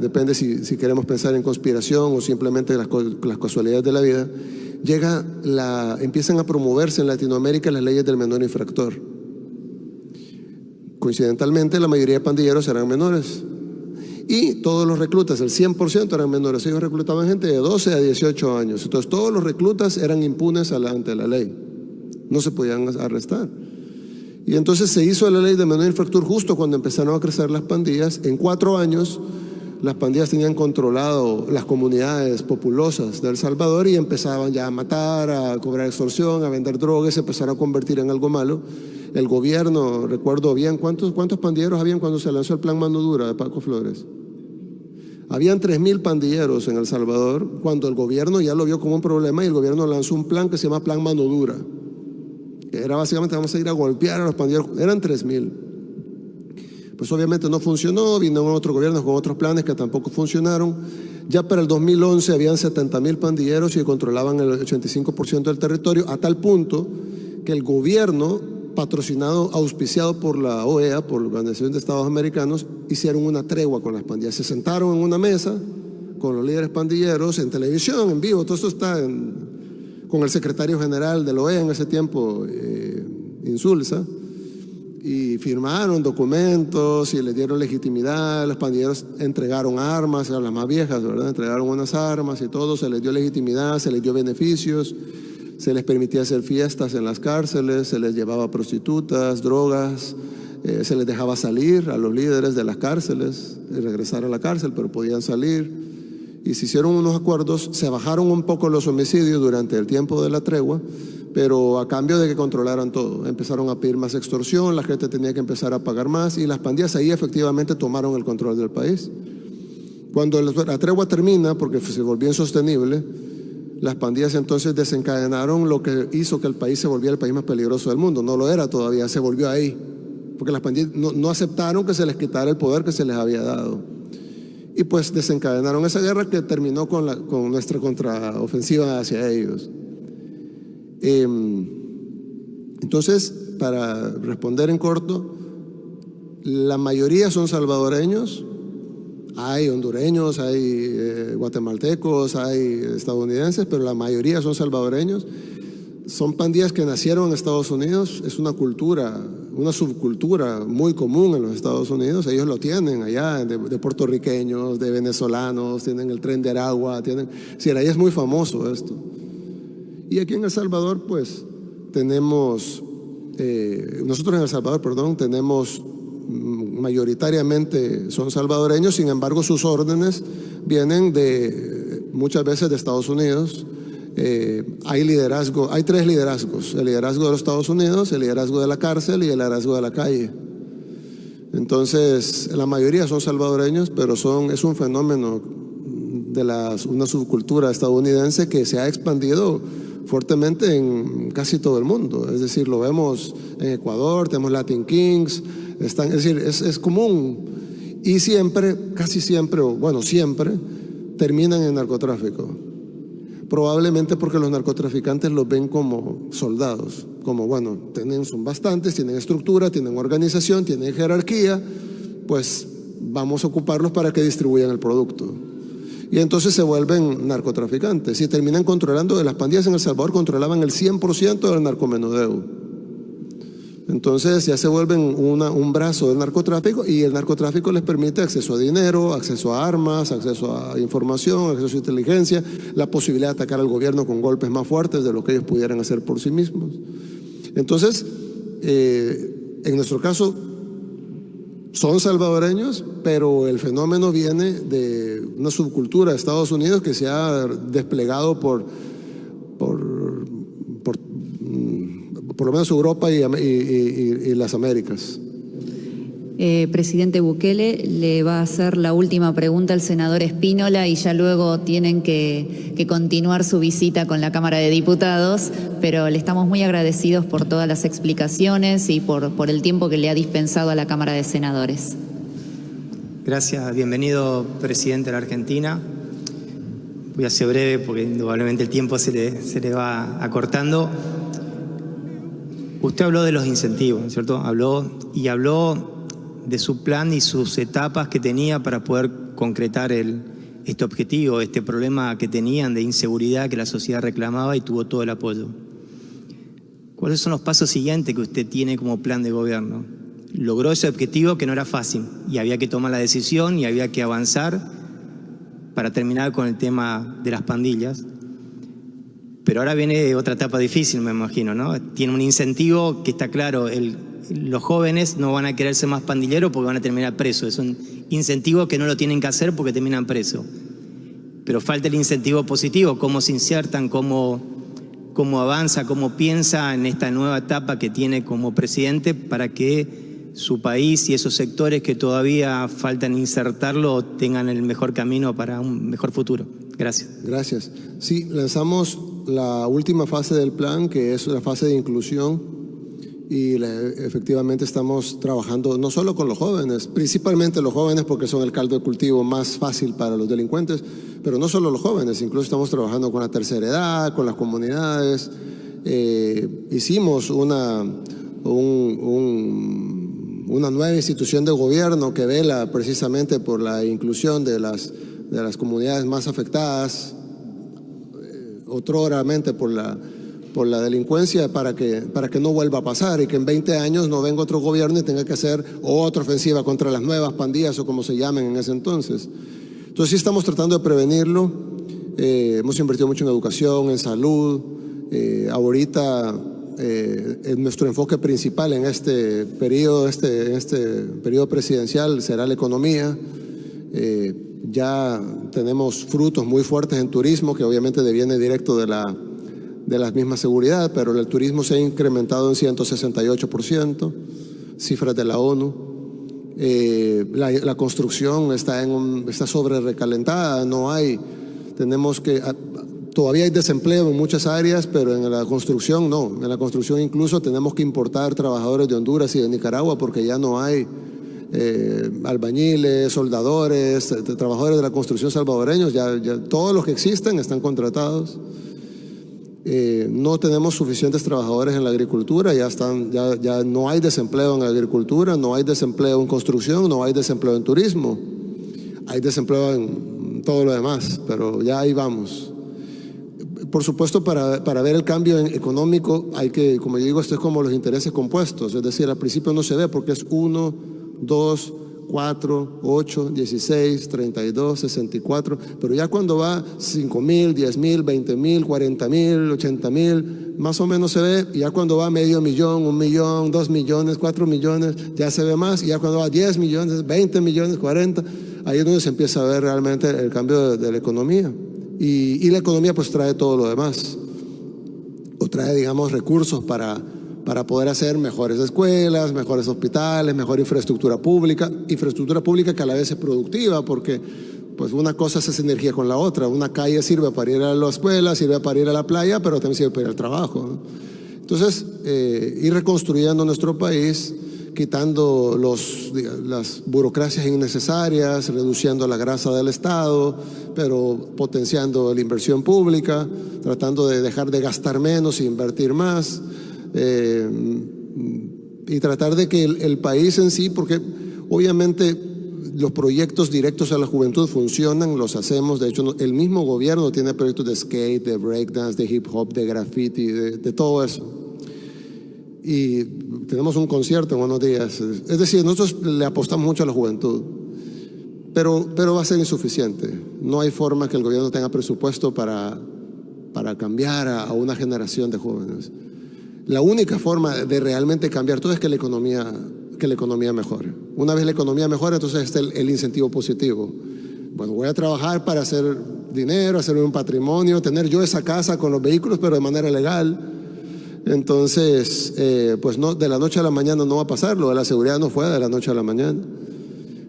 depende si queremos pensar en conspiración o simplemente las casualidades de la vida, empiezan a promoverse en Latinoamérica las leyes del menor infractor. Coincidentalmente, la mayoría de pandilleros eran menores, y todos los reclutas, el 100% eran menores. Ellos reclutaban gente de 12 a 18 años. Entonces todos los reclutas eran impunes ante la ley, no se podían arrestar. Y entonces se hizo la ley de menor infractor justo cuando empezaron a crecer las pandillas. En 4 años las pandillas tenían controlado las comunidades populosas de El Salvador, y empezaban ya a matar, a cobrar extorsión, a vender drogas, se empezaron a convertir en algo malo. El gobierno, recuerdo bien, ¿cuántos pandilleros habían cuando se lanzó el plan Mano Dura de Paco Flores? Habían 3,000 pandilleros en El Salvador, cuando el gobierno ya lo vio como un problema, y el gobierno lanzó un plan que se llama Plan Mano Dura. Era básicamente: vamos a ir a golpear a los pandilleros. Eran 3,000. pues obviamente no funcionó, vinieron otros gobiernos con otros planes que tampoco funcionaron. Ya para el 2011 habían 70.000 pandilleros y controlaban el 85% del territorio, a tal punto que el gobierno, patrocinado, auspiciado por la OEA, por la Organización de Estados Americanos, hicieron una tregua con las pandillas. Se sentaron en una mesa con los líderes pandilleros, en televisión, en vivo, todo esto está con el secretario general de la OEA en ese tiempo, Insulza, y firmaron documentos y les dieron legitimidad. Los pandilleros entregaron armas, eran las más viejas, ¿verdad? Entregaron unas armas y todo, se les dio legitimidad, se les dio beneficios, se les permitía hacer fiestas en las cárceles, se les llevaba prostitutas, drogas, se les dejaba salir a los líderes de las cárceles, regresar a la cárcel, pero podían salir. Y se hicieron unos acuerdos, se bajaron un poco los homicidios durante el tiempo de la tregua, pero a cambio de que controlaran todo. Empezaron a pedir más extorsión, la gente tenía que empezar a pagar más y las pandillas ahí efectivamente tomaron el control del país. Cuando la tregua termina, porque se volvió insostenible, las pandillas entonces desencadenaron lo que hizo que el país se volviera el país más peligroso del mundo. No lo era todavía, se volvió ahí, porque las pandillas no aceptaron que se les quitara el poder que se les había dado. Y pues desencadenaron esa guerra que terminó con nuestra contraofensiva hacia ellos. Entonces, para responder en corto, la mayoría son salvadoreños, hay hondureños, hay guatemaltecos, hay estadounidenses, pero la mayoría son salvadoreños. Son pandillas que nacieron en Estados Unidos, es una cultura, una subcultura muy común en los Estados Unidos, ellos lo tienen allá, de puertorriqueños, de venezolanos, tienen el tren de Aragua, sí, ahí es muy famoso esto. Y aquí en El Salvador, pues, tenemos, nosotros en El Salvador, perdón, tenemos mayoritariamente son salvadoreños, sin embargo sus órdenes vienen muchas veces de Estados Unidos. Hay liderazgo, hay tres liderazgos: el liderazgo de los Estados Unidos, el liderazgo de la cárcel y el liderazgo de la calle. Entonces, la mayoría son salvadoreños, pero es un fenómeno de una subcultura estadounidense que se ha expandido fuertemente en casi todo el mundo. Es decir, lo vemos en Ecuador, tenemos Latin Kings, es decir, es común. Y siempre, casi siempre, o bueno, siempre, terminan en narcotráfico. Probablemente porque los narcotraficantes los ven como soldados, como bueno, son bastantes, tienen estructura, tienen organización, tienen jerarquía, pues vamos a ocuparlos para que distribuyan el producto. Y entonces se vuelven narcotraficantes y terminan controlando. Las pandillas en El Salvador controlaban el 100% del narcomenudeo. Entonces ya se vuelven un brazo del narcotráfico, y el narcotráfico les permite acceso a dinero, acceso a armas, acceso a información, acceso a inteligencia, la posibilidad de atacar al gobierno con golpes más fuertes de lo que ellos pudieran hacer por sí mismos. Entonces, en nuestro caso, son salvadoreños, pero el fenómeno viene de una subcultura de Estados Unidos que se ha desplegado por lo menos Europa y las Américas. Presidente Bukele, le va a hacer la última pregunta al senador Espínola y ya luego tienen que continuar su visita con la Cámara de Diputados, pero le estamos muy agradecidos por todas las explicaciones y por el tiempo que le ha dispensado a la Cámara de Senadores. Gracias, bienvenido presidente de la Argentina. Voy a ser breve porque indudablemente el tiempo se le va acortando. Usted habló de los incentivos, ¿cierto? Habló de su plan y sus etapas que tenía para poder concretar este objetivo, este problema que tenían de inseguridad que la sociedad reclamaba, y tuvo todo el apoyo. ¿Cuáles son los pasos siguientes que usted tiene como plan de gobierno? Logró ese objetivo que no era fácil y había que tomar la decisión y había que avanzar para terminar con el tema de las pandillas. Pero ahora viene otra etapa difícil, me imagino, ¿no? Tiene un incentivo que está claro, los jóvenes no van a querer ser más pandilleros porque van a terminar presos. Es un incentivo que no lo tienen que hacer porque terminan presos. Pero falta el incentivo positivo, cómo se insertan, cómo avanza, cómo piensa en esta nueva etapa que tiene como presidente para que su país y esos sectores que todavía faltan insertarlo tengan el mejor camino para un mejor futuro. Gracias. Gracias. Sí, lanzamos la última fase del plan, que es la fase de inclusión, y efectivamente estamos trabajando no solo con los jóvenes, principalmente los jóvenes porque son el caldo de cultivo más fácil para los delincuentes, pero no solo los jóvenes, incluso estamos trabajando con la tercera edad, con las comunidades. Hicimos una nueva institución de gobierno que vela precisamente por la inclusión de las comunidades más afectadas, otroramente por la delincuencia, para que no vuelva a pasar y que en 20 años no venga otro gobierno y tenga que hacer otra ofensiva contra las nuevas pandillas o como se llamen en ese entonces. Entonces sí estamos tratando de prevenirlo. Hemos invertido mucho en educación, en salud. Ahorita nuestro enfoque principal en este periodo presidencial será la economía. Ya tenemos frutos muy fuertes en turismo, que obviamente deviene directo de la misma seguridad, pero el turismo se ha incrementado en 168%, cifras de la ONU. La construcción está sobre recalentada, todavía hay desempleo en muchas áreas, pero en la construcción no. En la construcción incluso tenemos que importar trabajadores de Honduras y de Nicaragua porque ya no hay albañiles, soldadores, trabajadores de la construcción salvadoreños, ya todos los que existen están contratados. No tenemos suficientes trabajadores en la agricultura, ya no hay desempleo en la agricultura, no hay desempleo en construcción, no hay desempleo en turismo, hay desempleo en todo lo demás, pero ya ahí vamos. Por supuesto, para ver el cambio económico hay que, como yo digo, esto es como los intereses compuestos, es decir, al principio no se ve porque es 1, 2, 4, 8, 16, 32, 64, pero ya cuando va 5,000, 10,000, 20,000, 40,000, 80,000, más o menos se ve, y ya cuando va medio millón, 1 millón, 2 millones, 4 millones, ya se ve más, y ya cuando va 10 millones, 20 millones, 40, ahí es donde se empieza a ver realmente el cambio de la economía. Y la economía pues trae todo lo demás, o trae, digamos, recursos para poder hacer mejores escuelas, mejores hospitales, mejor infraestructura pública que a la vez es productiva, porque pues una cosa es esa energía con la otra. Una calle sirve para ir a la escuela, sirve para ir a la playa, pero también sirve para ir al trabajo, ¿no? Entonces, ir reconstruyendo nuestro país, quitando las burocracias innecesarias, reduciendo la grasa del Estado, pero potenciando la inversión pública, tratando de dejar de gastar menos e invertir más. Y tratar de que el país en sí, porque obviamente los proyectos directos a la juventud funcionan, los hacemos. De hecho, el mismo gobierno tiene proyectos de skate, de breakdance, de hip hop, de graffiti, de todo eso. Y tenemos un concierto en unos días. Es decir, nosotros le apostamos mucho a la juventud, pero va a ser insuficiente. No hay forma que el gobierno tenga presupuesto para cambiar a una generación de jóvenes. La única forma de realmente cambiar todo es que la economía mejore. Una vez la economía mejora, entonces está el incentivo positivo. Bueno, voy a trabajar para hacer dinero, hacer un patrimonio, tener yo esa casa con los vehículos, pero de manera legal. Entonces, pues no, de la noche a la mañana no va a pasar. Lo de la seguridad no fue de la noche a la mañana.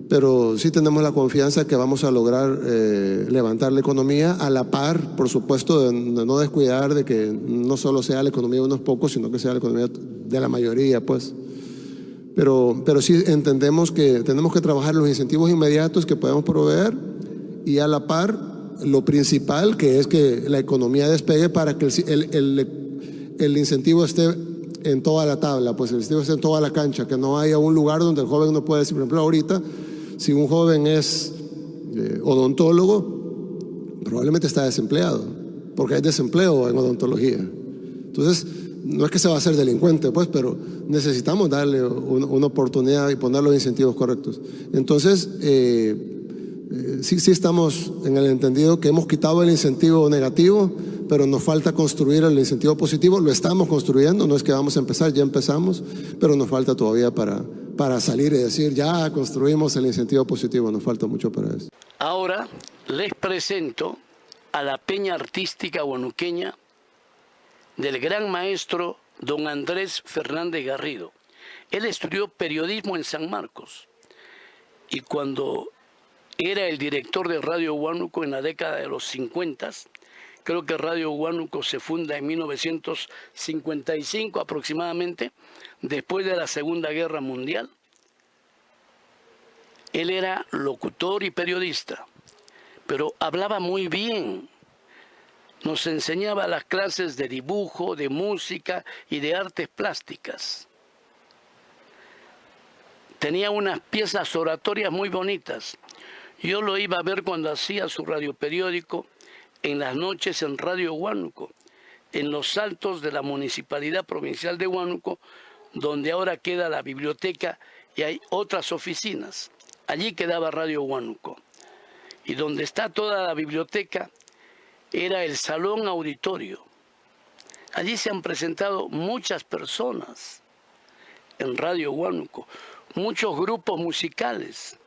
Pero sí tenemos la confianza que vamos a lograr levantar la economía a la par, por supuesto, de no descuidar de que no solo sea la economía de unos pocos, sino que sea la economía de la mayoría, pues. Pero sí entendemos que tenemos que trabajar los incentivos inmediatos que podemos proveer y a la par lo principal, que es que la economía despegue para que el incentivo esté en toda la tabla, pues el incentivo esté en toda la cancha, que no haya un lugar donde el joven no pueda decir, por ejemplo, ahorita, si un joven es odontólogo, probablemente está desempleado, porque hay desempleo en odontología. Entonces, no es que se va a hacer delincuente, pues, pero necesitamos darle una oportunidad y poner los incentivos correctos. Entonces, sí estamos en el entendido que hemos quitado el incentivo negativo, pero nos falta construir el incentivo positivo. Lo estamos construyendo, no es que vamos a empezar, ya empezamos, pero nos falta todavía para salir y decir, ya construimos el incentivo positivo, nos falta mucho para eso. Ahora les presento a la peña artística huanuqueña del gran maestro don Andrés Fernández Garrido. Él estudió periodismo en San Marcos y cuando era el director de Radio Huánuco en la década de los 50, Creo que Radio Huánuco se funda en 1955 aproximadamente, después de la Segunda Guerra Mundial. Él era locutor y periodista, pero hablaba muy bien. Nos enseñaba las clases de dibujo, de música y de artes plásticas. Tenía unas piezas oratorias muy bonitas. Yo lo iba a ver cuando hacía su radioperiódico en las noches en Radio Huánuco, en los altos de la Municipalidad Provincial de Huánuco, donde ahora queda la biblioteca y hay otras oficinas. Allí quedaba Radio Huánuco. Y donde está toda la biblioteca era el salón auditorio. Allí se han presentado muchas personas en Radio Huánuco, muchos grupos musicales.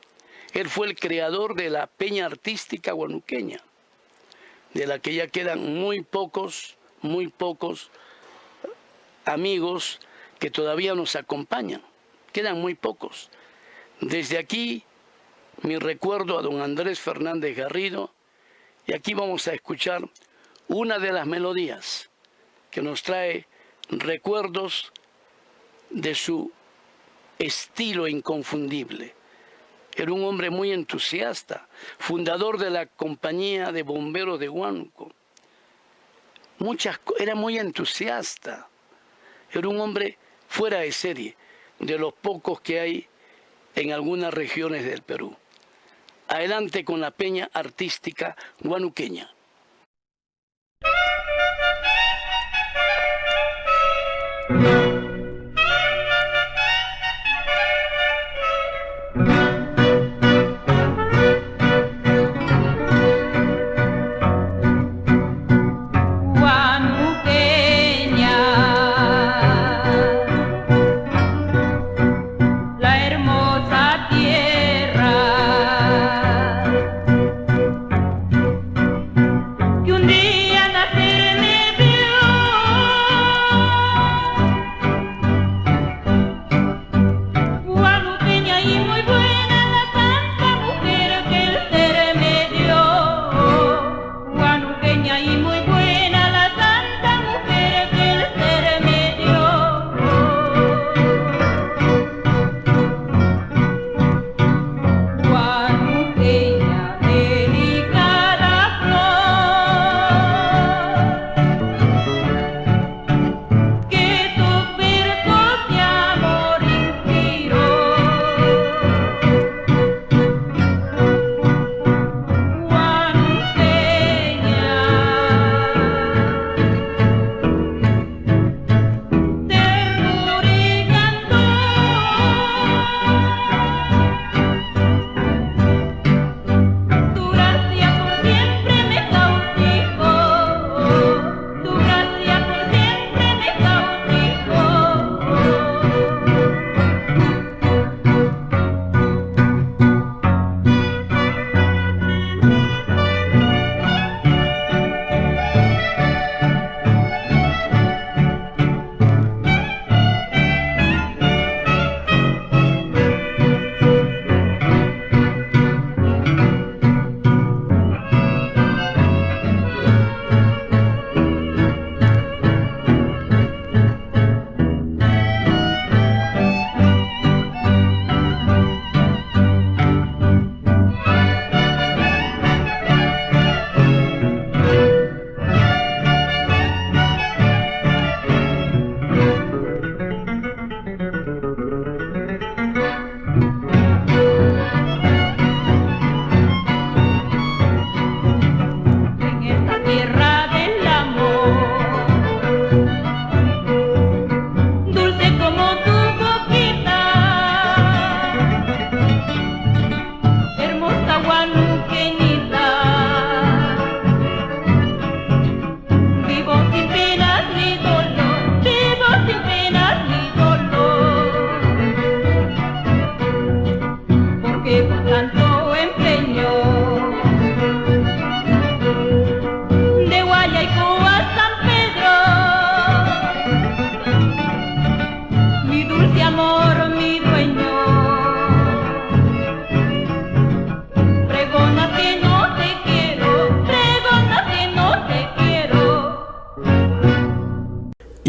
Él fue el creador de la Peña Artística Huanuqueña, de la que ya quedan muy pocos amigos que todavía nos acompañan. Quedan muy pocos. Desde aquí, mi recuerdo a don Andrés Fernández Garrido, y aquí vamos a escuchar una de las melodías que nos trae recuerdos de su estilo inconfundible. Era un hombre muy entusiasta, fundador de la Compañía de Bomberos de Huánuco. Era muy entusiasta. Era un hombre fuera de serie, de los pocos que hay en algunas regiones del Perú. Adelante con la Peña Artística Huanuqueña. Que un día nacer me vio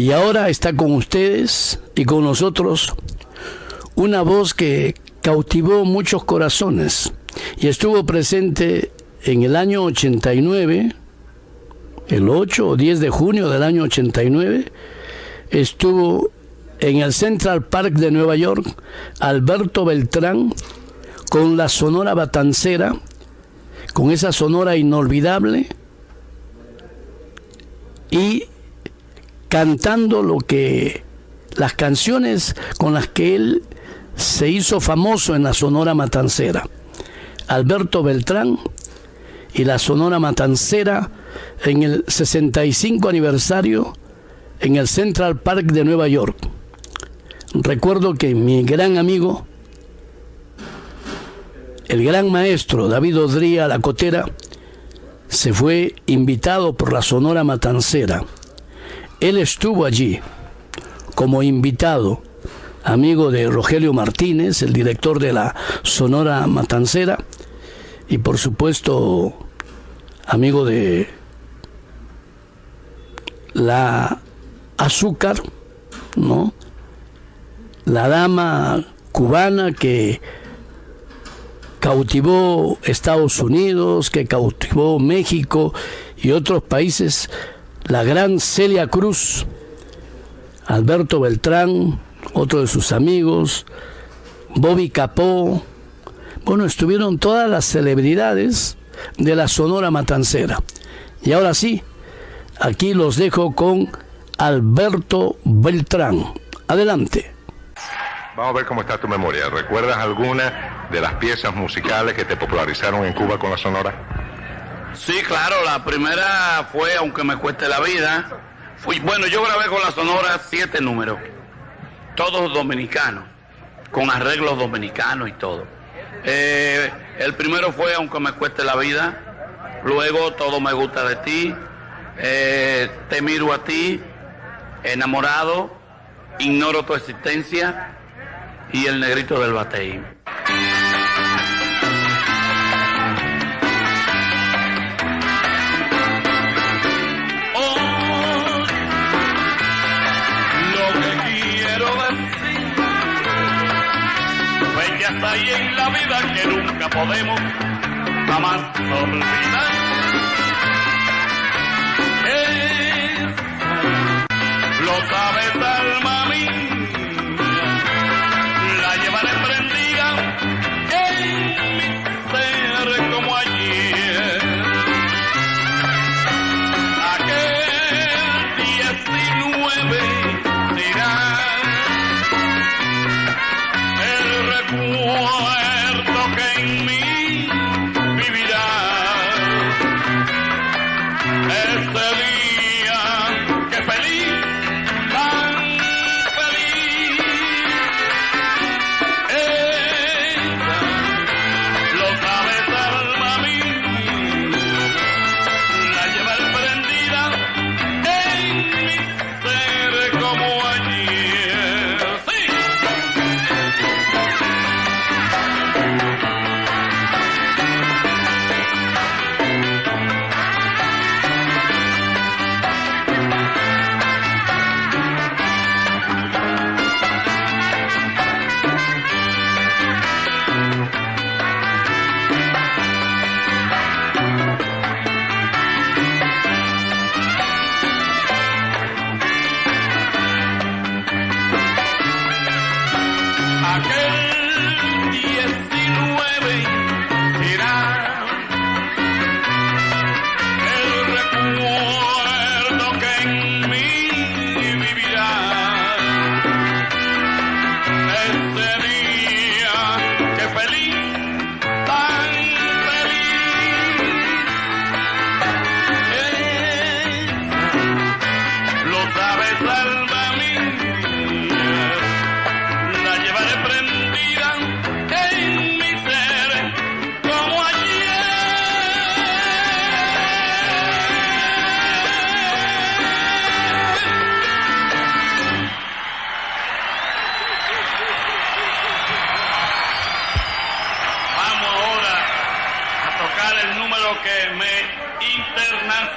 Y ahora está con ustedes y con nosotros una voz que cautivó muchos corazones y estuvo presente en el año 89, el 8 o 10 de junio del año 89, estuvo en el Central Park de Nueva York, Alberto Beltrán, con la Sonora Matancera, con esa sonora inolvidable, y cantando las canciones con las que él se hizo famoso en la Sonora Matancera. Alberto Beltrán y la Sonora Matancera en el 65 aniversario en el Central Park de Nueva York. Recuerdo que mi gran amigo, el gran maestro David Odría La Cotera, se fue invitado por la Sonora Matancera. Él estuvo allí como invitado, amigo de Rogelio Martínez, el director de la Sonora Matancera, y por supuesto amigo de la Azúcar, ¿no? La dama cubana que cautivó Estados Unidos, que cautivó México y otros países, la gran Celia Cruz, Alberto Beltrán, otro de sus amigos, Bobby Capó. Bueno, estuvieron todas las celebridades de la Sonora Matancera. Y ahora sí, aquí los dejo con Alberto Beltrán. Adelante. Vamos a ver cómo está tu memoria. ¿Recuerdas alguna de las piezas musicales que te popularizaron en Cuba con la Sonora? Sí, claro. La primera fue Aunque me cueste la vida. Bueno, yo grabé con la Sonora 7 números, todos dominicanos, con arreglos dominicanos y todo. El primero fue Aunque me cueste la vida. Luego Todo me gusta de ti. Te miro a ti. Enamorado. Ignoro tu existencia. Y El negrito del batey. Oh, lo que quiero decir, pues ya está ahí en la vida que nunca podemos jamás olvidar. Lo sabes, alma mía, la llevaré prendida en mi ser como ayer. Aquel 19 será el recuerdo que en mí vivirá. Ese día que feliz, tan feliz, lo sabes, alma mía, la llevaré prendida en mi ser como ayer. Sí.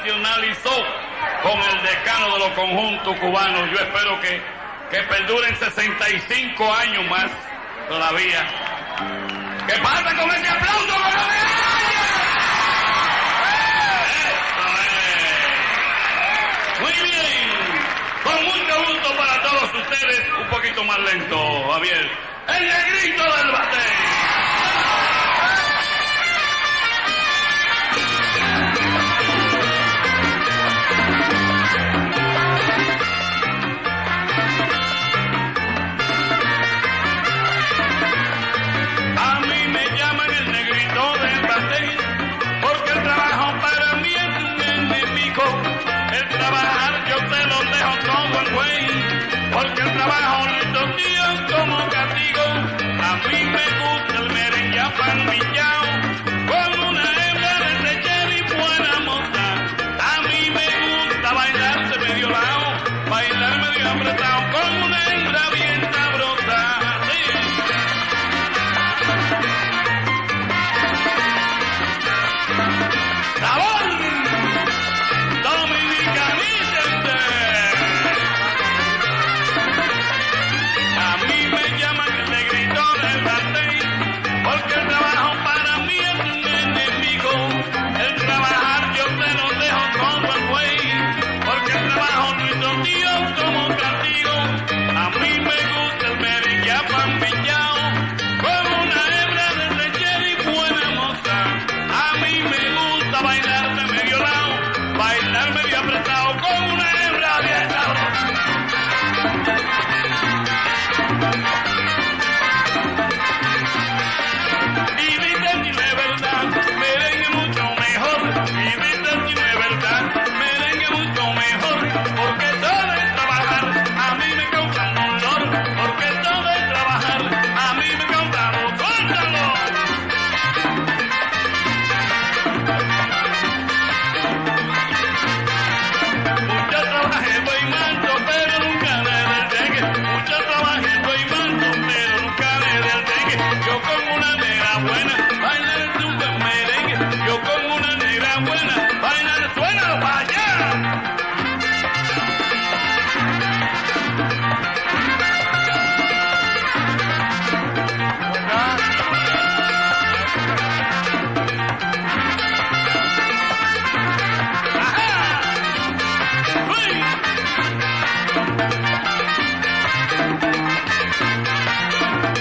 nacionalizó con el decano de los conjuntos cubanos. Yo espero que perduren 65 años más todavía. ¿Qué pasa con ese aplauso? Muy bien, con mucho gusto para todos ustedes, un poquito más lento, Javier. El negrito del batey. A mí me llaman el negrito del batey, porque el trabajo para mí es un enemigo. El trabajar yo te lo dejo como el güey, porque el trabajo estos días como castigo. A mí me gusta el merengue apandillao, con una hembra de leche y buena moza. A mí me gusta bailar de medio lado, bailar medio apretado, con una hembra bien sabrosa. Sí. ¡Sabor! ¡Dominicanícense! A mí me llaman el negrito del batey, porque el trabajo para mí es un enemigo. El trabajar yo te lo dejo como el güey, porque el trabajo nuestros días como castigo. A mí me gusta el merengue apambillao, con una hebra de leche y buena moza. A mí me gusta bailar de medio lado, bailar medio apretado, con una hebra bien sabrosa. Y dicen si no es verdad, merengue mucho mejor. Y dicen si no es verdad, merengue mucho mejor. Porque todo es trabajar, a mí me causa dolor. Porque todo es trabajar, a mí me causa dolor. ¡Cóntalo! Mucho trabajé, voy manso, pero nunca me detengue. Mucho trabajé, voy manso, pero nunca me detengue. Yo con una negra buena, bailar el buen merengue. Yo con una negra buena, bailar el suelo para allá.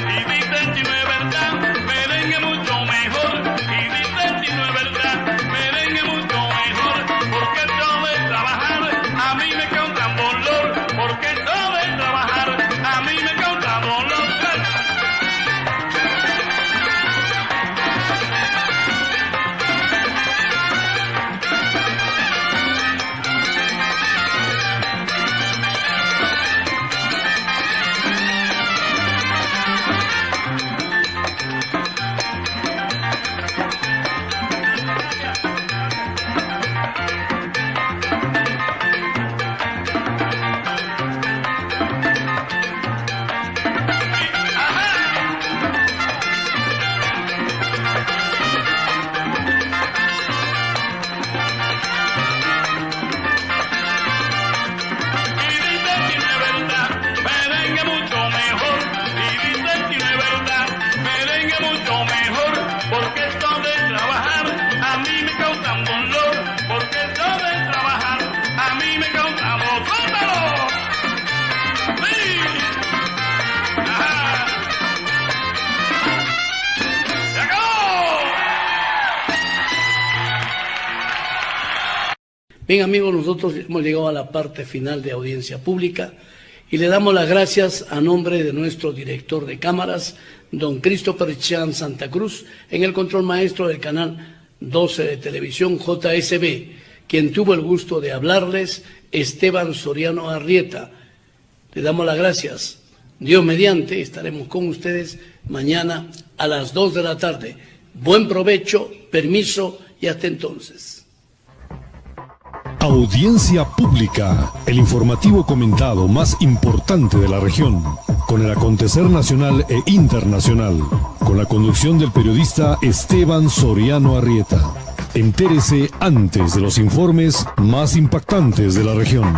Y dicen si no es verdad, merengue mucho mejor. Y dicen si no es verdad, merengue mucho mejor. Porque todo es trabajar, a mí me causa dolor. Porque todo es trabajar, a mí me causa dolor. Bien, amigos, nosotros hemos llegado a la parte final de audiencia pública y le damos las gracias a nombre de nuestro director de cámaras, don Christopher Chan Santa Cruz, en el control maestro del canal 12 de televisión JSB, quien tuvo el gusto de hablarles, Esteban Soriano Arrieta. Le damos las gracias. Dios mediante, estaremos con ustedes mañana a las 2 de la tarde. Buen provecho, permiso y hasta entonces. Audiencia pública, el informativo comentado más importante de la región, con el acontecer nacional e internacional, con la conducción del periodista Esteban Soriano Arrieta. Entérese antes de los informes más impactantes de la región.